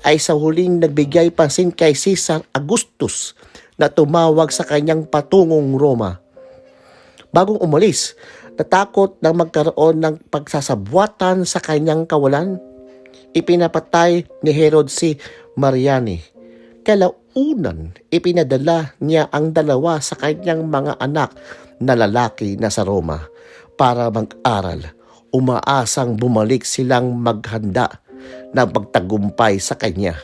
ay sa huling nagbigay pansin kay Caesar Augustus na tumawag sa kanyang patungong Roma. Bagong umalis, natakot na magkaroon ng pagsasabwatan sa kanyang kawalan, ipinapatay ni Herod si Mariani. Kalaunan, ipinadala niya ang 2 sa kanyang mga anak na lalaki na sa Roma para mag-aral. Umaasang bumalik silang maghanda na magtagumpay sa kanya.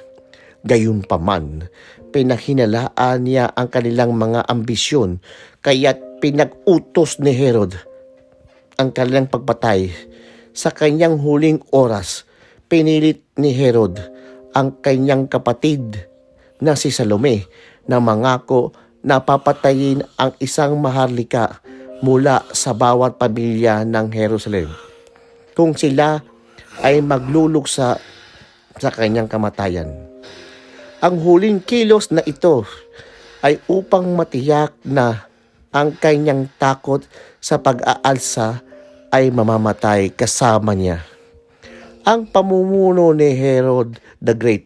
Gayunpaman, pinahinalaan niya ang kanilang mga ambisyon, kaya't pinag-utos ni Herod ang kanilang pagpatay. Sa kanyang huling oras, pinilit ni Herod ang kanyang kapatid na si Salome na mangako na papatayin ang isang maharlika mula sa bawat pamilya ng Jerusalem kung sila ay magluluksa sa kanyang kamatayan. Ang huling kilos na ito ay upang matiyak na ang kanyang takot sa pag-aalsa ay mamamatay kasama niya. Ang pamumuno ni Herod the Great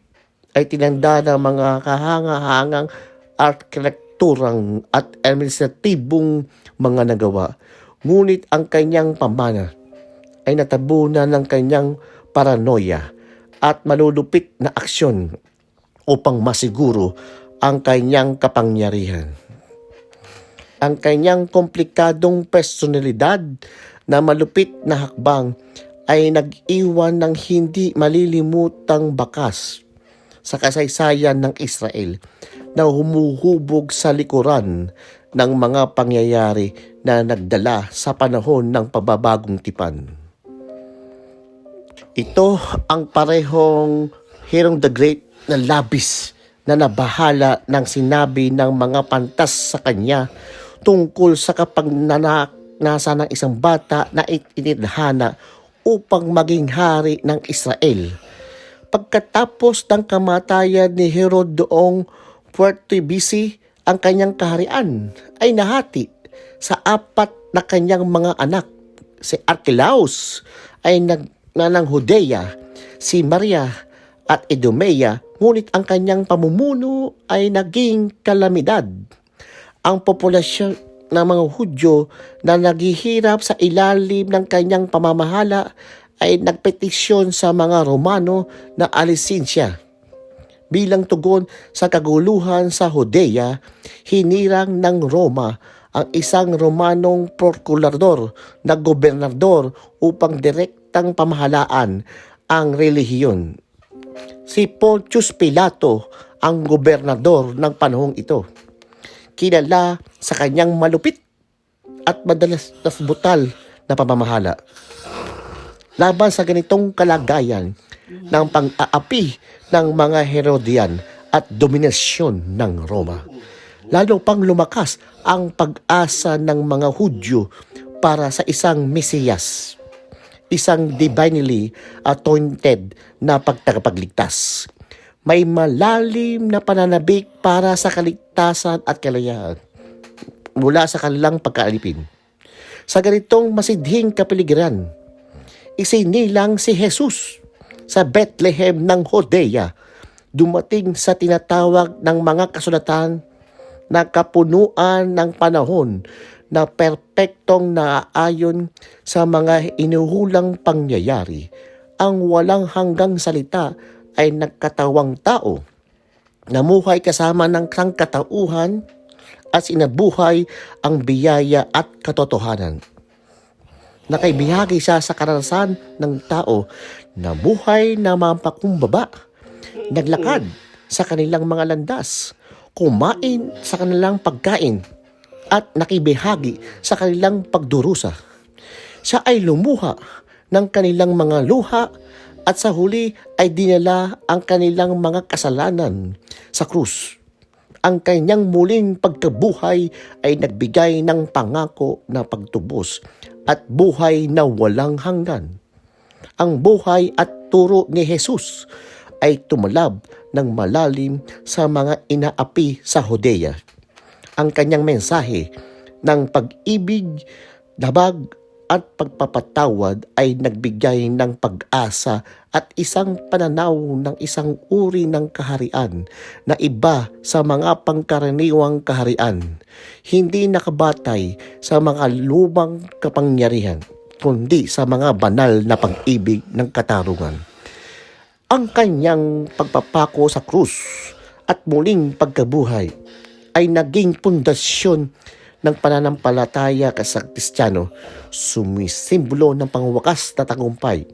ay tinanda ng mga kahanga-hangang arkitekturang at administratibong mga nagawa. Ngunit ang kanyang pamana ay natabunan ng kanyang paranoia at malulupit na aksyon upang masiguro ang kanyang kapangyarihan. Ang kanyang komplikadong personalidad na malupit na hakbang ay nag-iwan ng hindi malilimutang bakas sa kasaysayan ng Israel na humuhubog sa likuran ng mga pangyayari na nagdala sa panahon ng pababagong tipan. Ito ang parehong Herod the Great na labis na nabahala ng sinabi ng mga pantas sa kanya tungkol sa kapagnanasa ng isang bata na itinadhana upang maging hari ng Israel. Pagkatapos ng kamatayan ni Herod noong 40 BC, ang kanyang kaharian ay nahati sa 4 na kanyang mga anak. Si Archelaus ay ng Judea, si Maria at Idumea, ngunit ang kanyang pamumuno ay naging kalamidad. Ang populasyon ng mga Hudyo na naghihirap sa ilalim ng kanyang pamamahala ay nagpetisyon sa mga Romano na alisin siya. Bilang tugon sa kaguluhan sa Judea, hinirang ng Roma ang isang Romanong prokurador na gobernador upang direktang pamahalaan ang relihiyon. Si Pontius Pilato ang gobernador ng panahong ito. Kilala sa kanyang malupit at madalas brutal na pamamahala. Laban sa ganitong kalagayan ng pang-aapi ng mga Herodian at dominasyon ng Roma, lalo pang lumakas ang pag-asa ng mga Hudyo para sa isang Mesiyas, isang divinely anointed na pagtagapagligtas. May malalim na pananabik para sa kaligtasan at kalayahan mula sa kanilang pagkaalipin. Sa ganitong masidhing kapaligiran, isinilang si Jesus sa Bethlehem ng Judea, dumating sa tinatawag ng mga kasulatan na kapunuan ng panahon na perpektong naaayon sa mga inuhulang pangyayari. Ang walang hanggang salita ay nagkatawang tao, namuhay kasama ng sangkatauhan at sinabuhay ang biyaya at katotohanan. Nakaibihagi siya sa karanasan ng tao na buhay na mapakumbaba, naglakad sa kanilang mga landas, kumain sa kanilang pagkain, at nakibihagi sa kanilang pagdurusa. Siya ay lumuha ng kanilang mga luha at sa huli ay dinala ang kanilang mga kasalanan sa krus. Ang kanyang muling pagkabuhay ay nagbigay ng pangako na pagtubos at buhay na walang hanggan. Ang buhay at turo ni Jesus ay tumalab ng malalim sa mga inaapi sa Judea. Ang kanyang mensahe ng pag-ibig, dabag at pagpapatawad ay nagbigay ng pag-asa at isang pananaw ng isang uri ng kaharian na iba sa mga pangkaraniwang kaharian, hindi nakabatay sa mga lumang kapangyarihan, kundi sa mga banal na pag-ibig ng katarungan. Ang kanyang pagpapako sa krus at muling pagkabuhay ay naging pundasyon ng pananampalataya sa Kristiyano, sumisimbolo ng pangwakas na tagumpay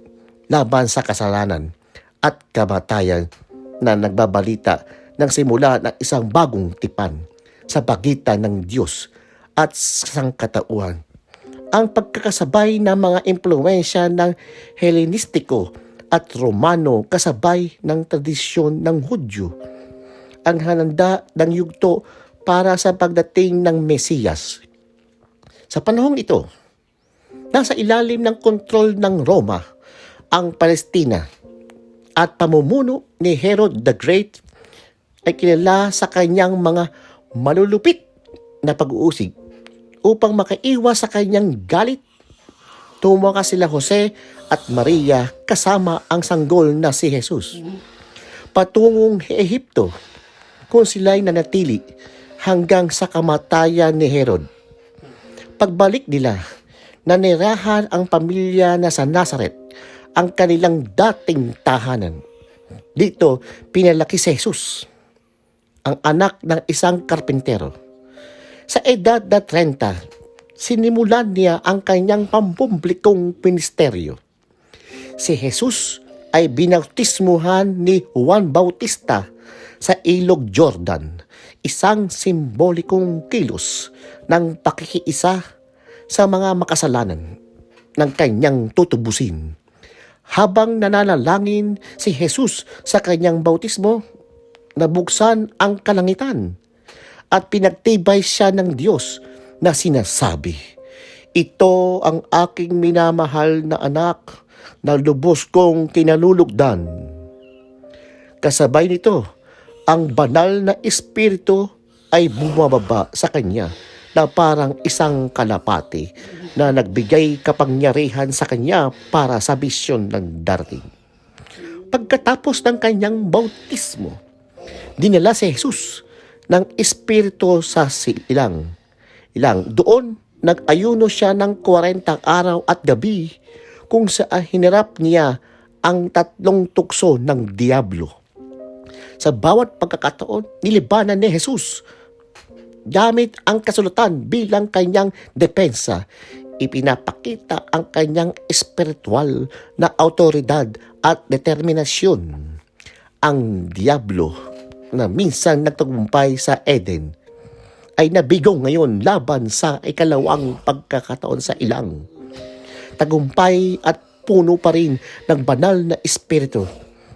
laban sa kasalanan at kamatayan na nagbabalita ng simula ng isang bagong tipan sa pagitan ng Diyos at sangkatauhan. Ang pagkakasabay ng mga impluwensya ng Helenistiko at Romano kasabay ng tradisyon ng Hudyo, ang hananda ng yugto para sa pagdating ng Mesiyas. Sa panahong ito, nasa ilalim ng kontrol ng Roma ang Palestina at pamumuno ni Herod the Great ay kilala sa kanyang mga malulupit na pag-uusig. Upang makaiwas sa kanyang galit, tumakas sila Jose at Maria kasama ang sanggol na si Jesus patungong Ehipto kung sila'y nanatili hanggang sa kamatayan ni Herod. Pagbalik nila, nanirahan ang pamilya na sa Nazaret, ang kanilang dating tahanan. Dito, pinalaki si Jesus, ang anak ng isang karpintero. Sa edad na 30, sinimulan niya ang kanyang pampublikong ministeryo. Si Jesus ay binautismuhan ni Juan Bautista sa Ilog Jordan, isang simbolikong kilos ng pakikiisa sa mga makasalanan ng kanyang tutubusin. Habang nananalangin si Jesus sa kanyang bautismo, nabuksan ang kalangitan at pinagtibay siya ng Diyos na sinasabi, "Ito ang aking minamahal na anak na lubos kong kinalulugdan." Kasabay nito, ang banal na espiritu ay bumababa sa kanya na parang isang kalapati na nagbigay kapangyarihan sa kanya para sa bisyon ng darating. Pagkatapos ng kanyang bautismo, dinala si Jesus ng espiritu sa ilang. Doon, nag-ayuno siya ng 40 araw at gabi kung saan hinarap niya ang 3 tukso ng diablo. Sa bawat pagkakataon, nilibanan ni Jesus gamit ang kasulatan bilang kanyang depensa. Ipinapakita ang kanyang espiritual na autoridad at determinasyon. Ang diablo na minsan nagtagumpay sa Eden ay nabigo ngayon laban sa ikalawang pagkakataon sa ilang. Tagumpay at puno pa rin ng banal na espiritu.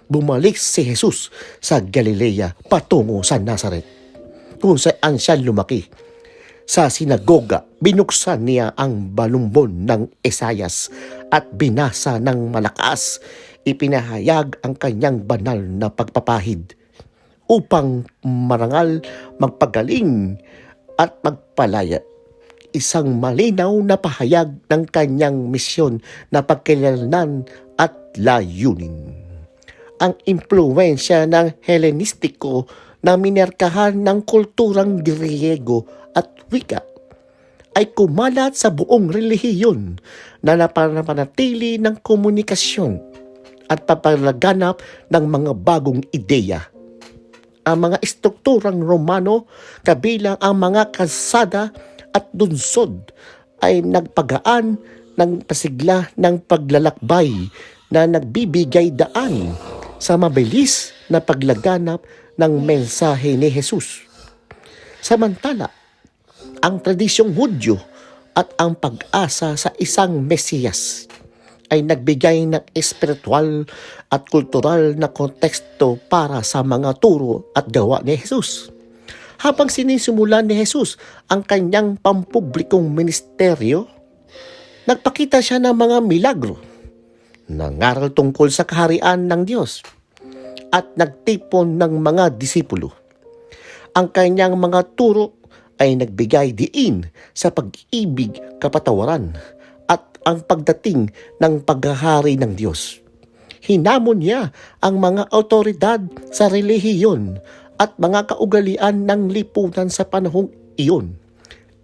Bumalik si Jesus sa Galilea patungo sa Nazaret, kung saan siya lumaki. Sa sinagoga, binuksan niya ang balumbon ng Esayas at binasa ng malakas. Ipinahayag ang kanyang banal na pagpapahid upang marangal, magpagaling at magpalaya. Isang malinaw na pahayag ng kanyang misyon na pagkilalanan at layunin. Ang impluwensya ng Helenistiko na minerkahan ng kulturang Griego at wika ay kumalat sa buong relihiyon na napanatili ng komunikasyon at papalaganap ng mga bagong ideya. ang mga estrukturang Romano kabilang ang mga kalsada at lunsod ay nagpagaan ng pasigla ng paglalakbay na nagbibigay daan sa mabilis na paglaganap ng mensahe ni Jesus. Samantala, ang tradisyong Hudyo at ang pag-asa sa isang Mesiyas ay nagbigay ng espiritual at kultural na konteksto para sa mga turo at gawa ni Jesus. Habang sinisimulan ni Jesus ang kanyang pampublikong ministeryo, nagpakita siya ng mga milagro, nangaral tungkol sa kaharian ng Diyos, at nagtipon ng mga disipulo. Ang kanyang mga turo ay nagbigay diin sa pag-ibig, kapatawaran, at ang pagdating ng paghahari ng Diyos. Hinamon niya ang mga autoridad sa relihiyon at mga kaugalian ng lipunan sa panahong iyon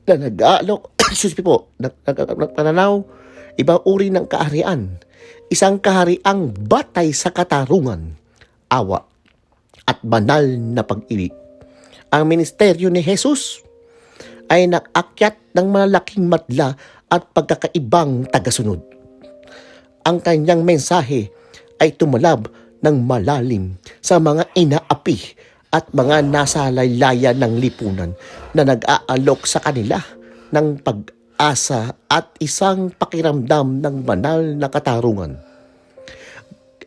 na nag-aalok, nagpananaw, ibang uri ng kaharian, isang kahariang batay sa katarungan, awa, at banal na pag-ibig. Ang ministeryo ni Jesus ay nag-akyat ng malaking madla at pagkakaibang tagasunod. Ang kanyang mensahe ay tumalab ng malalim sa mga inaapi at mga nasa laylayan ng lipunan na nag-aalok sa kanila ng pag-asa at isang pakiramdam ng banal na katarungan.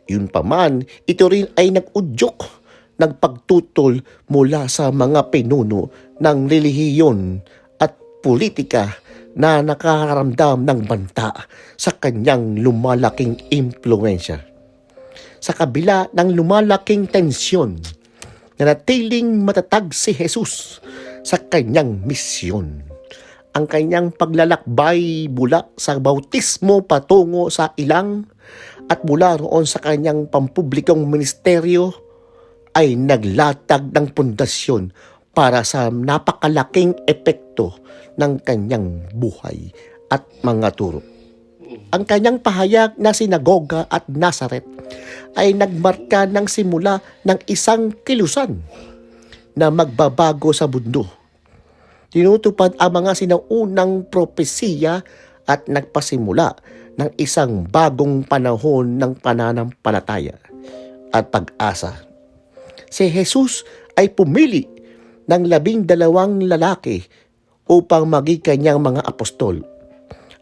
Yunpaman, ito rin ay nag-udyok ng pagtutol mula sa mga pinuno ng relihiyon at politika na nakaramdam ng banta sa kanyang lumalaking impluensya. Sa kabila ng lumalaking tensyon, nanatiling matatag si Jesus sa kanyang misyon. Ang kanyang paglalakbay mula sa bautismo patungo sa ilang at mula roon sa kanyang pampublikong ministeryo ay naglatag ng pundasyon para sa napakalaking epekto ng kanyang buhay at mga turo. Ang kanyang pahayag na sinagoga at Nazaret ay nagmarka ng simula ng isang kilusan na magbabago sa mundo. Tinutupad ang mga sinaunang propesiya at nagpasimula ng isang bagong panahon ng pananampalataya at pag-asa. Si Jesus ay pumili ng 12 lalaki upang maging kanyang mga apostol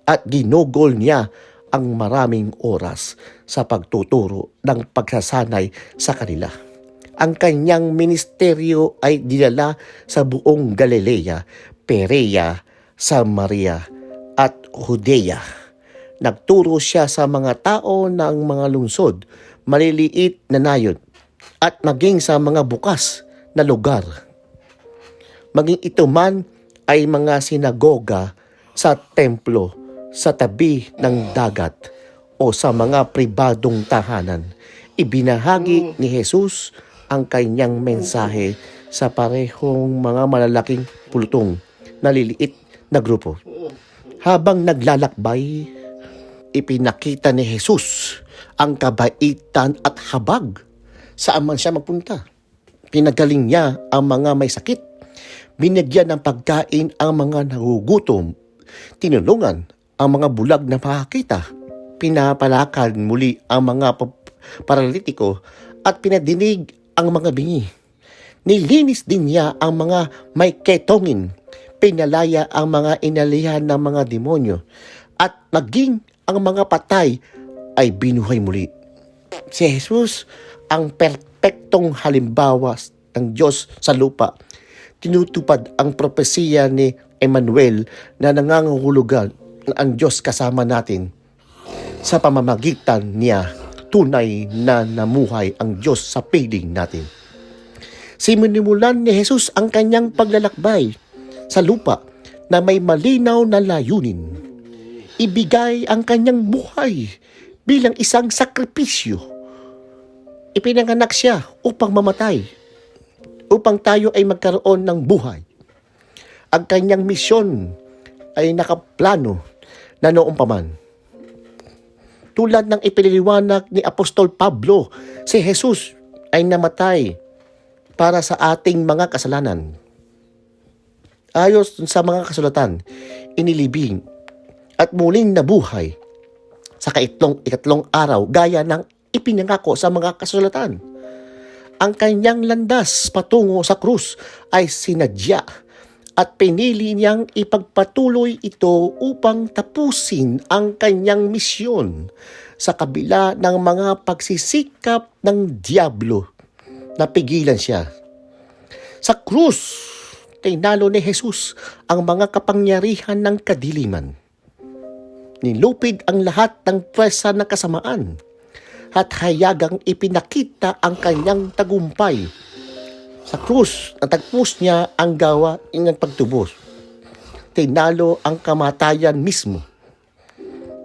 at ginugol niya ang maraming oras sa pagtuturo ng pagsasanay sa kanila. Ang kanyang ministeryo ay dinala sa buong Galilea, Perea, Samaria at Judea. Nagturo siya sa mga tao ng mga lungsod, maliliit na nayon at maging sa mga bukas na lugar. Maging ito man ay mga sinagoga sa templo, sa tabi ng dagat o sa mga pribadong tahanan. Ibinahagi ni Jesus ang kanyang mensahe sa parehong mga malalaking pulutong na liliit na grupo. Habang naglalakbay, ipinakita ni Jesus ang kabaitan at habag saan man siya magpunta. Pinagaling niya ang mga may sakit. Binigyan ng pagkain ang mga nagugutom. Tinulungan ang mga bulag na makakita. Pinapalakad muli ang mga paralitiko at pinadinig ang mga bingi. Nilinis din niya ang mga may ketongin. Pinalaya ang mga inalihan ng mga demonyo. At maging ang mga patay ay binuhay muli. Si Jesus ang perpektong halimbawa ng Diyos sa lupa. Tinutupad ang propesiya ni Emmanuel na nangangahulugan na ang Diyos kasama natin. Sa pamamagitan niya, tunay na namuhay ang Diyos sa piling natin. Sinimulan ni Jesus ang kanyang paglalakbay sa lupa na may malinaw na layunin. Ibigay ang kanyang buhay bilang isang sakripisyo. Ipinanganak siya upang mamatay, upang tayo ay magkaroon ng buhay. Ang kanyang misyon ay nakaplano na noong paman. Tulad ng ipiniliwanag ni Apostol Pablo, si Jesus ay namatay para sa ating mga kasalanan. Ayos sa mga kasulatan, inilibing at muling nabuhay sa ikatlong araw gaya ng ipinangako sa mga kasulatan. Ang kanyang landas patungo sa krus ay sinadya at pinili niyang ipagpatuloy ito upang tapusin ang kanyang misyon sa kabila ng mga pagsisikap ng diablo na pigilan siya. Sa krus, tinalo ni Jesus ang mga kapangyarihan ng kadiliman. Nilupid ang lahat ng pwersa ng kasamaan at hayagang ipinakita ang kanyang tagumpay. Sa krus, natagpos niya ang gawa ng pagtubos. Tinalo ang kamatayan mismo.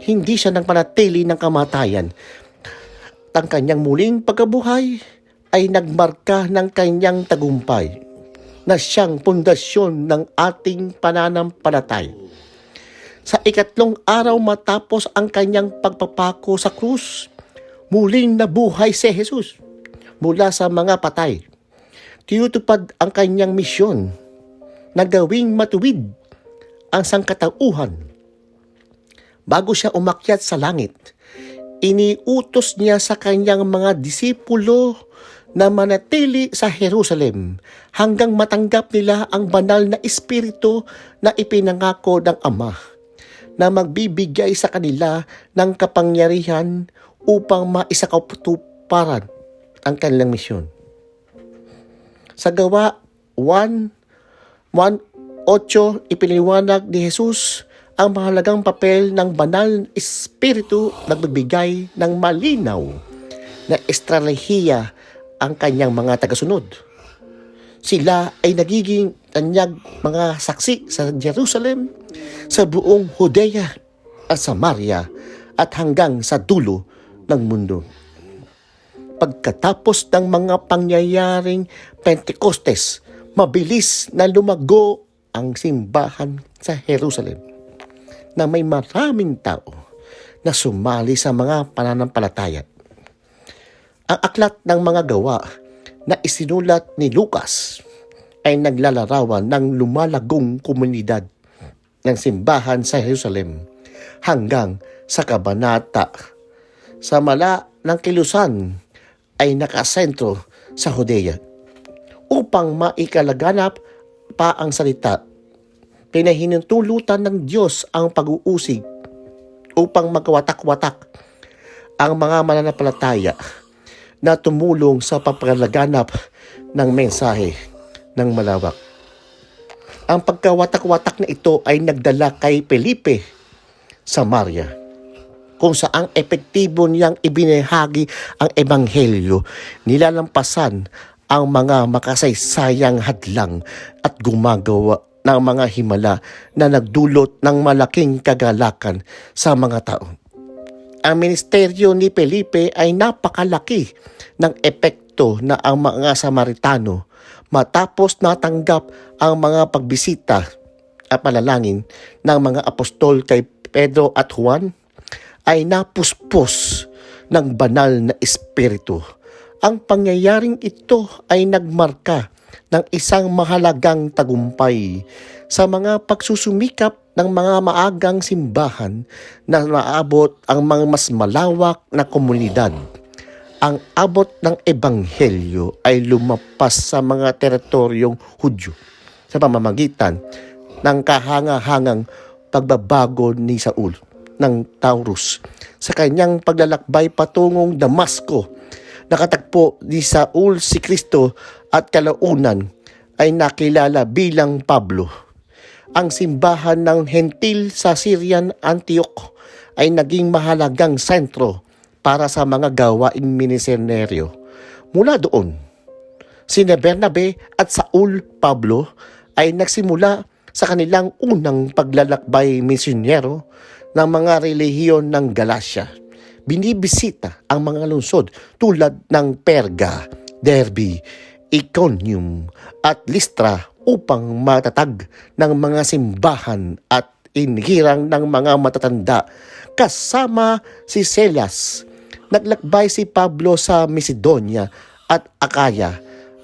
Hindi siya nang panatili ng kamatayan. Ang kanyang muling pagkabuhay ay nagmarka ng kanyang tagumpay na siyang pundasyon ng ating pananampalataya. Sa ikatlong araw matapos ang kanyang pagpapako sa krus, muling nabuhay si Jesus mula sa mga patay. Tinutupad ang kanyang misyon na gawing matuwid ang sangkatauhan. Bago siya umakyat sa langit, iniutos niya sa kanyang mga disipulo na manatili sa Jerusalem hanggang matanggap nila ang banal na espiritu na ipinangako ng Ama na magbibigay sa kanila ng kapangyarihan upang maisakatuparan ang kanilang misyon. Sa Gawa 1:8, ipinaliwanag ni Jesus ang mahalagang papel ng banal na espiritu na nagbibigay ng malinaw na estratehiya ang kanyang mga tagasunod. Sila ay nagiging tanyag mga saksi sa Jerusalem, sa buong Judea at Samaria at hanggang sa dulo ng mundo. Pagkatapos ng mga pangyayaring Pentecostes, mabilis na lumago ang simbahan sa Jerusalem na may maraming tao na sumali sa mga pananampalataya. Ang aklat ng mga gawa na isinulat ni Lucas ay naglalarawan ng lumalagong komunidad ng simbahan sa Jerusalem hanggang sa kabanata. Sa mala ng kilusan ay nakasentro sa Judea. Upang maikalaganap pa ang salita, pinahinutulutan ng Diyos ang pag-uusig upang magwatak-watak ang mga mananampalataya na tumulong sa papalaganap ng mensahe ng malawak. Ang pagkawatak-watak na ito ay nagdala kay Felipe, Samaria, kung saang epektibo niyang ibinahagi ang ebanghelyo, nilalampasan ang mga makasaysayang hadlang at gumagawa ng mga himala na nagdulot ng malaking kagalakan sa mga tao. Ang ministeryo ni Felipe ay napakalaki ng epekto na ang mga Samaritano matapos natanggap ang mga pagbisita at panalangin ng mga apostol kay Pedro at Juan ay napuspos ng banal na espiritu. Ang pangyayaring ito ay nagmarka ng isang mahalagang tagumpay sa mga pagsusumikap ng mga maagang simbahan na maabot ang mga mas malawak na komunidad. Ang abot ng ebanghelyo ay lumapas sa mga teritoryong Hudyo sa pamamagitan ng kahanga-hangang pagbabago ni Saul ng Taurus. Sa kanyang paglalakbay patungong Damasco, nakatagpo ni Saul si Kristo at kalaunan ay nakilala bilang Pablo. Ang simbahan ng Hentil sa Syrian Antioch ay naging mahalagang sentro para sa mga gawaing ministeryo. Mula doon, sina Bernabe at Saul Pablo ay nagsimula sa kanilang unang paglalakbay misyonero ng mga relihiyon ng Galacia. Binibisita ang mga lungsod tulad ng Perga, Derbe, Iconium at Listra upang matatag ng mga simbahan at inihirang ng mga matatanda. Kasama si Silas, naglakbay si Pablo sa Macedonia at Akaya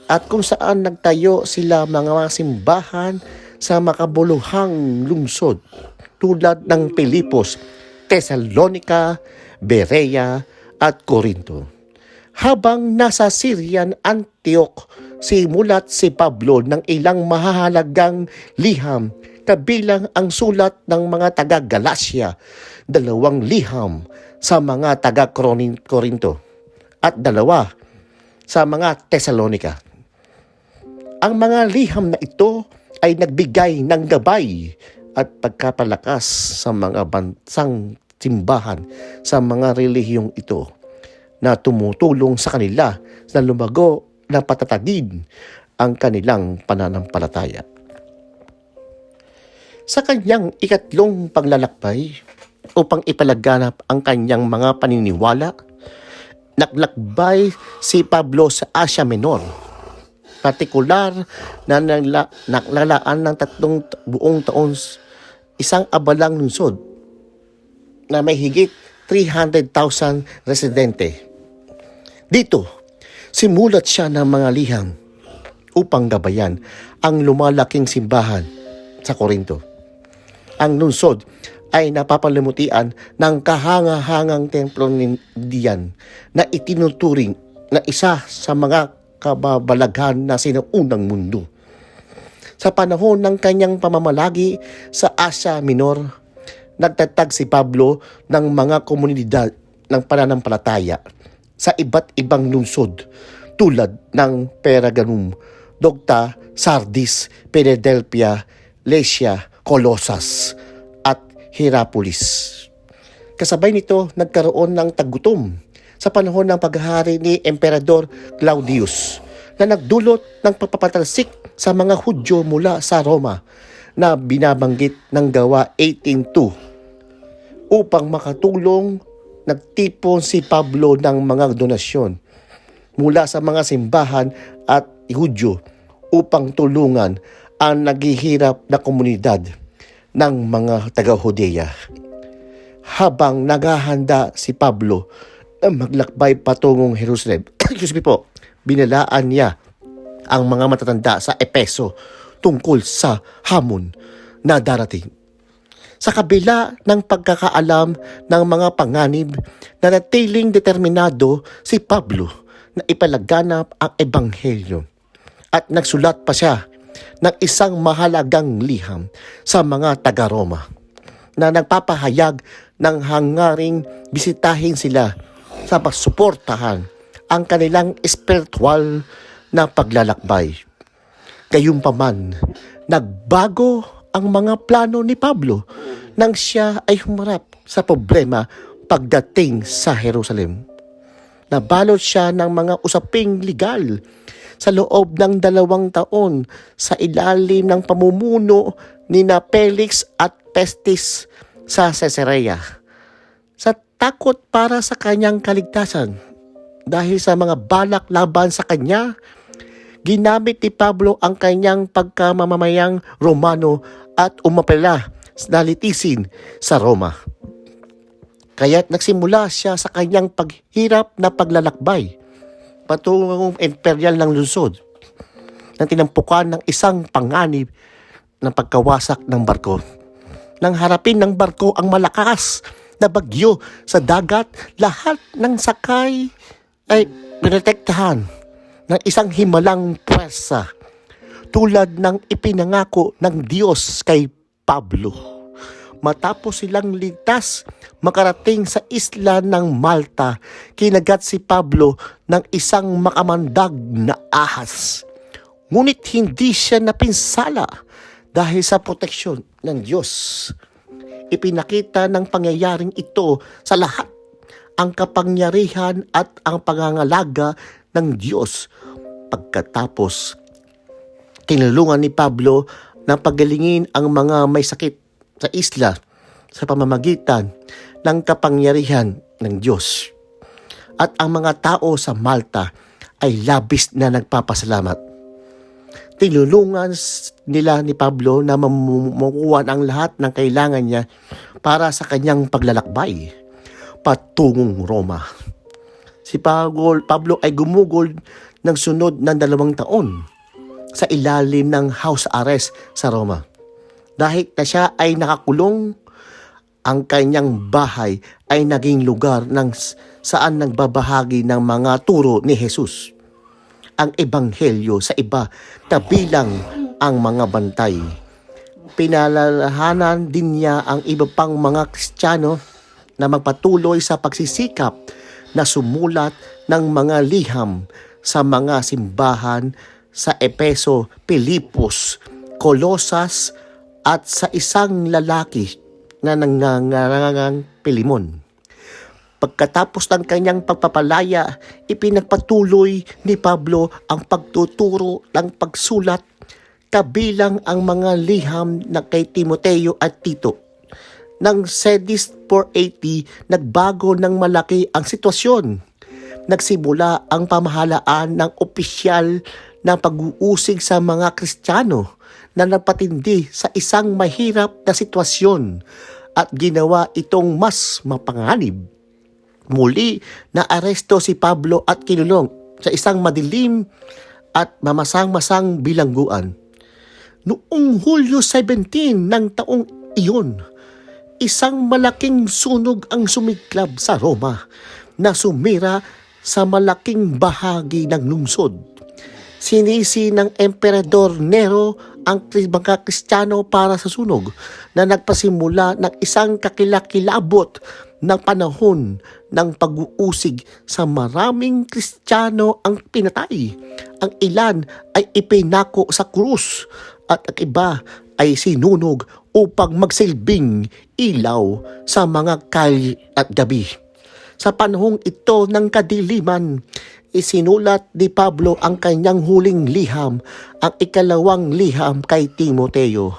at kung saan nagtayo sila mga simbahan sa makabuluhang lungsod tulad ng Pilipos, Thessalonica, Berea at Corinto. Habang nasa Syrian Antioch, simulat si Pablo ng ilang mahahalagang liham kabilang ang sulat ng mga taga-Galacia, 2 liham sa mga taga-Corinto at 2 sa mga Thessalonica. Ang mga liham na ito ay nagbigay ng gabay at pagkapalakas sa mga bansang simbahan sa mga relihiyong ito na tumutulong sa kanila na lumago na patatagin ang kanilang pananampalataya. Sa kanyang ikatlong paglalakbay upang ipalaganap ang kanyang mga paniniwala, naglakbay si Pablo sa Asia Minor, partikular na naglalaan ng 3 buong taon, isang abalang lungsod na may higit 300,000 residente. Dito, simulat siya ng mga liham upang gabayan ang lumalaking simbahan sa Corinto. Ang lungsod ay napapalimutian ng kahanga-hangang templo ni Dian na itinuturing na isa sa mga kababalaghan na sinuunang mundo. Sa panahon ng kanyang pamamalagi sa Asia Minor, nagtatag si Pablo ng mga komunidad ng pananampalataya sa iba't ibang lungsod tulad ng Pergamum, Docta, Sardis, Philadelphia, Lasea, Colossus at Hierapolis. Kasabay nito, nagkaroon ng taggutom sa panahon ng paghahari ni Emperador Claudius na nagdulot ng pagpapatalsik sa mga Hudyo mula sa Roma na binabanggit ng Gawa 18:2. Upang makatulong, nagtipon si Pablo ng mga donasyon mula sa mga simbahan at Hudyo upang tulungan ang naghihirap na komunidad ng mga taga-Judea. Habang naghahanda si Pablo na maglakbay patungong Jerusalem, binalaan niya ang mga matatanda sa Epeso tungkol sa hamon na darating. Sa kabila ng pagkakaalam ng mga panganib, nanatiling determinado si Pablo na ipalaganap ang ebanghelyo at nagsulat pa siya ng isang mahalagang liham sa mga taga-Roma na nagpapahayag ng hangaring bisitahin sila sa pagsuportahan ang kanilang espiritual na paglalakbay. Gayunpaman, nagbago ang mga plano ni Pablo nang siya ay humarap sa problema pagdating sa Jerusalem. Nabalot siya ng mga usaping legal sa loob ng 2 taon sa ilalim ng pamumuno ni na Felix at Festus sa Caesarea. Sa takot para sa kanyang kaligtasan dahil sa mga balak laban sa kanya, ginamit ni Pablo ang kanyang pagkamamamayang Romano at umapela na litisin sa Roma. Kaya't nagsimula siya sa kanyang paghirap na paglalakbay patungong imperial ng lungsod na tinampukan ng isang panganib ng pagkawasak ng barko. Nang harapin ng barko ang malakas na bagyo sa dagat, lahat ng sakay ay pinotektahan ng isang himalang puwersa tulad ng ipinangako ng Diyos kay Pablo. Matapos silang ligtas makarating sa isla ng Malta, kinagat si Pablo ng isang makamandag na ahas. Ngunit hindi siya napinsala dahil sa proteksyon ng Diyos. Ipinakita ng pangyayaring ito sa lahat ang kapangyarihan at ang pangangalaga ng Diyos. Pagkatapos, tinulungan ni Pablo na pagalingin ang mga may sakit sa isla sa pamamagitan ng kapangyarihan ng Diyos. At ang mga tao sa Malta ay labis na nagpapasalamat. Tinulungan nila ni Pablo na mamukuha ang lahat ng kailangan niya para sa kanyang paglalakbay patungong Roma. Si Pablo ay gumugol ng sunod ng 2 taon sa ilalim ng house arrest sa Roma. Dahil na siya ay nakakulong, ang kanyang bahay ay naging lugar saan nagbabahagi ng mga turo ni Jesus. Ang ebanghelyo sa iba, kabilang ang mga bantay. Pinalalahanan din niya ang iba pang mga Kristiyano na magpatuloy sa pagsisikap na sumulat ng mga liham sa mga simbahan sa Epeso, Pilipos, Colosas at sa isang lalaki na nangangarangang Pilimon. Pagkatapos ng kanyang pagpapalaya, ipinagpatuloy ni Pablo ang pagtuturo ng pagsulat kabilang ang mga liham na kay Timoteo at Tito. Nang Sedis 480, nagbago ng malaki ang sitwasyon. Nagsimula ang pamahalaan ng opisyal na pag-uusig sa mga Kristiyano na napatindi sa isang mahirap na sitwasyon at ginawa itong mas mapanganib. Muli na aresto si Pablo at kinulong sa isang madilim at mamasang-masang bilangguan. Noong Hulyo 17 ng taong iyon, isang malaking sunog ang sumiklab sa Roma na sumira sa malaking bahagi ng lungsod. Sinisi ng Emperador Nero ang mga Kristiyano para sa sunog na nagpasimula ng isang kakilakilabot na panahon ng pag-uusig sa maraming Kristiyano ang pinatay. Ang ilan ay ipinako sa krus at ang iba ay sinunog upang magsilbing ilaw sa mga kalye at gabi. Sa panahong ito ng kadiliman, isinulat ni Pablo ang kanyang huling liham, ang ikalawang liham kay Timoteo.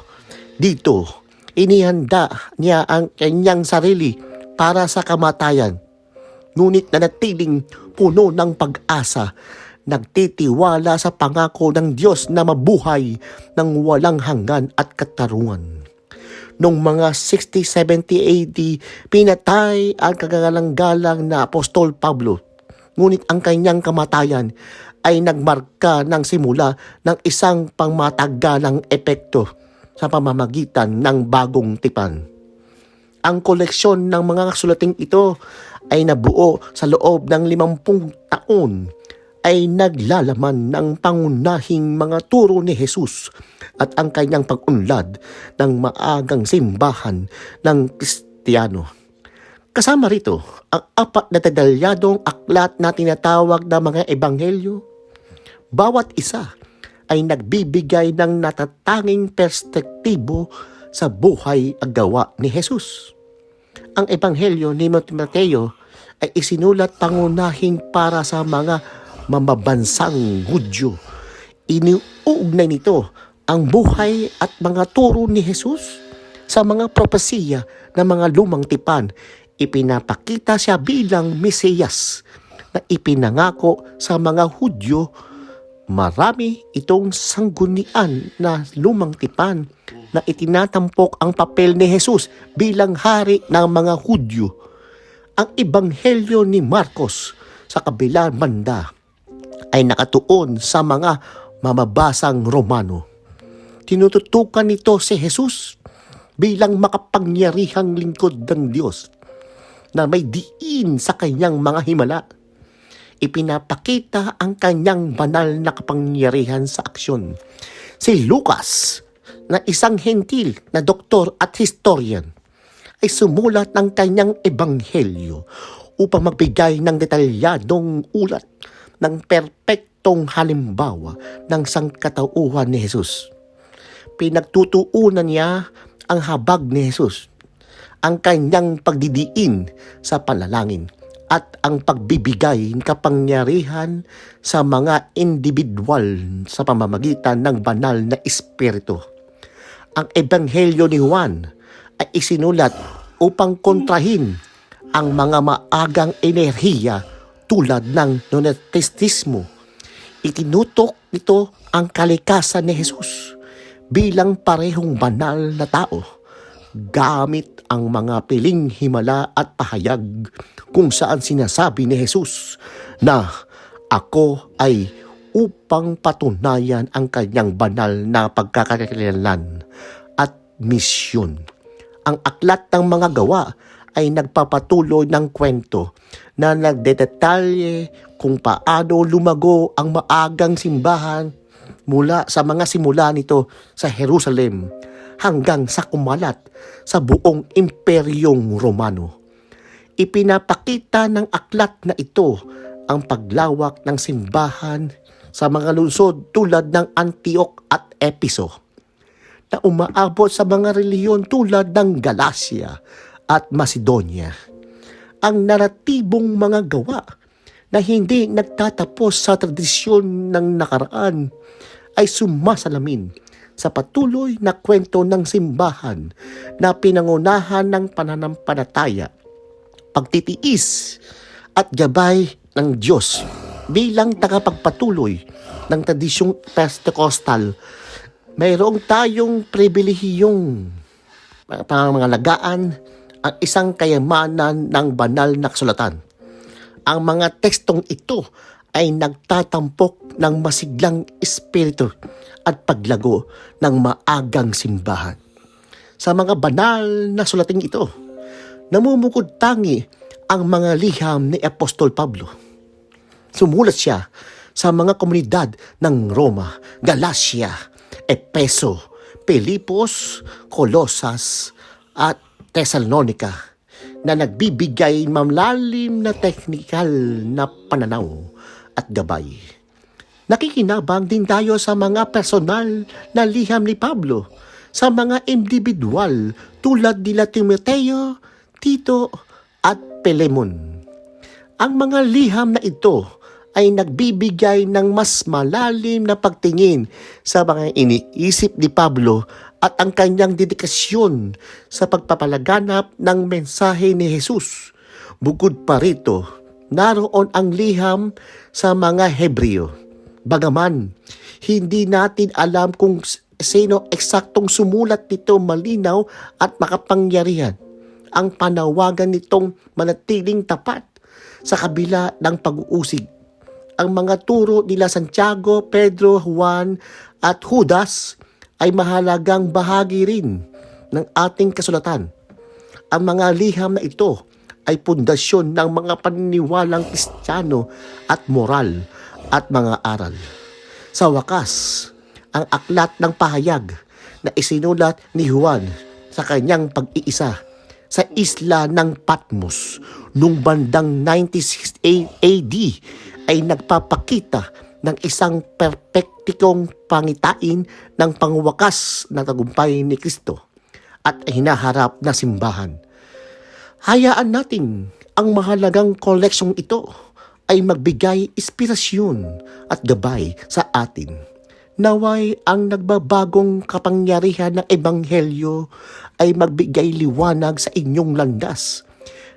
Dito, inihanda niya ang kanyang sarili para sa kamatayan. Ngunit nanatiling puno ng pag-asa, nagtitiwala sa pangako ng Diyos na mabuhay ng walang hanggan at katarungan. Noong mga 60-70 AD, pinatay ang kagalang-galang na Apostol Pablo. Ngunit ang kanyang kamatayan ay nagmarka ng simula ng isang pangmatagalang epekto sa pamamagitan ng bagong tipan. Ang koleksyon ng mga kasulating ito ay nabuo sa loob ng 50 taon ay naglalaman ng pangunahing mga turo ni Jesus at ang kanyang pag-unlad ng maagang simbahan ng Kristiyano. Kasama rito ang 4 na detalyadong aklat na tinatawag na mga ebanghelyo. Bawat isa ay nagbibigay ng natatanging perspektibo sa buhay at gawa ni Jesus. Ang ebanghelyo ni Mateo ay isinulat pangunahing para sa mga mamabansang Hudyo. Iniuugnay nito ang buhay at mga turo ni Jesus sa mga propesiya ng mga lumang tipan. Ipinapakita siya bilang Mesiyas na ipinangako sa mga Hudyo. Marami itong sanggunian na lumang tipan na itinatampok ang papel ni Jesus bilang hari ng mga Hudyo. Ang ebanghelyo ni Marcos sa kabilang banda ay nakatuon sa mga mamabasang Romano. Tinututukan nito si Jesus bilang makapangyarihang lingkod ng Diyos na may diin sa kanyang mga himala. Ipinapakita ang kanyang banal na kapangyarihan sa aksyon. Si Lucas, na isang hentil na doktor at historian, ay sumulat ng kanyang ebanghelyo upang magbigay ng detalyadong ulat ng perpektong halimbawa ng sangkatauhan ni Jesus. Pinagtutuunan niya ang habag ni Jesus, ang kanyang pagdidiin sa panalangin at ang pagbibigay ng kapangyarihan sa mga individual sa pamamagitan ng banal na espiritu. Ang ebanghelyo ni Juan ay isinulat upang kontrahin ang mga maagang enerhiya tulad ng Gnosticismo. Itinutok nito ang kalikasan ni Jesus bilang parehong banal na tao, gamit ang mga piling himala at pahayag kung saan sinasabi ni Jesus na ako ay upang patunayan ang kanyang banal na pagkakakilanlan at misyon. Ang aklat ng mga gawa ay nagpapatuloy ng kwento na nagdedetalye kung paano lumago ang maagang simbahan mula sa mga simula nito sa Jerusalem hanggang sa kumalat sa buong Imperyong Romano. Ipinapakita ng aklat na ito ang paglawak ng simbahan sa mga lungsod tulad ng Antioch at Episo, na umaabot sa mga reliyon tulad ng Galacia at Macedonia. Ang naratibong mga gawa na hindi nagtatapos sa tradisyon ng nakaraan ay sumasalamin sa patuloy na kwento ng simbahan na pinangunahan ng pananampalataya, pagtitiis at gabay ng Diyos bilang tagapagpatuloy ng tradisyong Pentecostal. Mayroong tayong pribilehiyong pangangalagaan ang isang kayamanan ng banal na kasulatan. Ang mga tekstong ito ay nagtatampok ng masiglang espiritu at paglago ng maagang simbahan. Sa mga banal na sulating ito, namumukod tangi ang mga liham ni Apostol Pablo. Sumulat siya sa mga komunidad ng Roma, Galacia, Efeso, Filipos, Colosas at Thessalonica na nagbibigay mamlalim na teknikal na pananaw at gabay. Nakikinabang din tayo sa mga personal na liham ni Pablo sa mga individual tulad nila Timoteo, Tito at Pilemon. Ang mga liham na ito ay nagbibigay ng mas malalim na pagtingin sa mga iniisip ni Pablo at ang kanyang dedikasyon sa pagpapalaganap ng mensahe ni Jesus. Bukod pa rito, naroon ang liham sa mga Hebreo. Bagaman, hindi natin alam kung sino eksaktong sumulat nito malinaw at makapangyarihan. Ang panawagan nitong manatiling tapat sa kabila ng pag-uusig. Ang mga turo nila Santiago, Pedro, Juan at Judas ay mahalagang bahagi rin ng ating kasulatan. Ang mga liham na ito ay pundasyon ng mga paniniwalang Kristiyano at moral at mga aral. Sa wakas, ang aklat ng pahayag na isinulat ni Juan sa kanyang pag-iisa sa isla ng Patmos noong bandang 96 AD ay nagpapakita ng isang perpektikong pangitain ng pangwakas na tagumpay ni Kristo at hinaharap na simbahan. Hayaan natin ang mahalagang koleksyong ito ay magbigay inspirasyon at gabay sa atin. Naway ang nagbabagong kapangyarihan ng Ebanghelyo ay magbigay liwanag sa inyong landas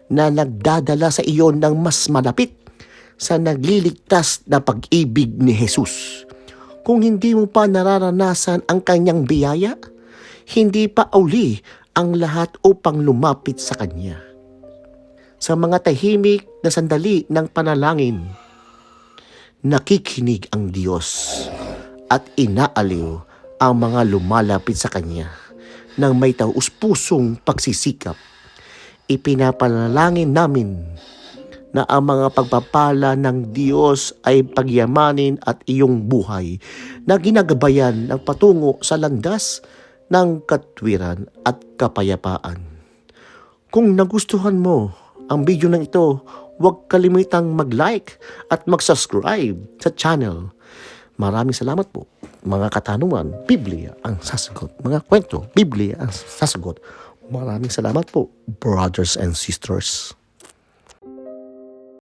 na nagdadala sa iyo ng mas malapit sa nagliligtas na pag-ibig ni Jesus. Kung hindi mo pa nararanasan ang kanyang biyaya, hindi pa uli ang lahat upang lumapit sa kanya. Sa mga tahimik na sandali ng panalangin, nakikinig ang Diyos at inaaliw ang mga lumalapit sa kanya ng may taus-pusong pagsisikap. Ipinapanalangin namin na ang mga pagpapala ng Diyos ay pagyamanin at iyong buhay na ginagabayan ng patungo sa landas ng katwiran at kapayapaan. Kung nagustuhan mo ang video na ito, huwag kalimutang mag-like at mag-subscribe sa channel. Maraming salamat po. Mga katanungan, Biblia ang sasagot. Mga kwento, Biblia ang sasagot. Maraming salamat po, brothers and sisters.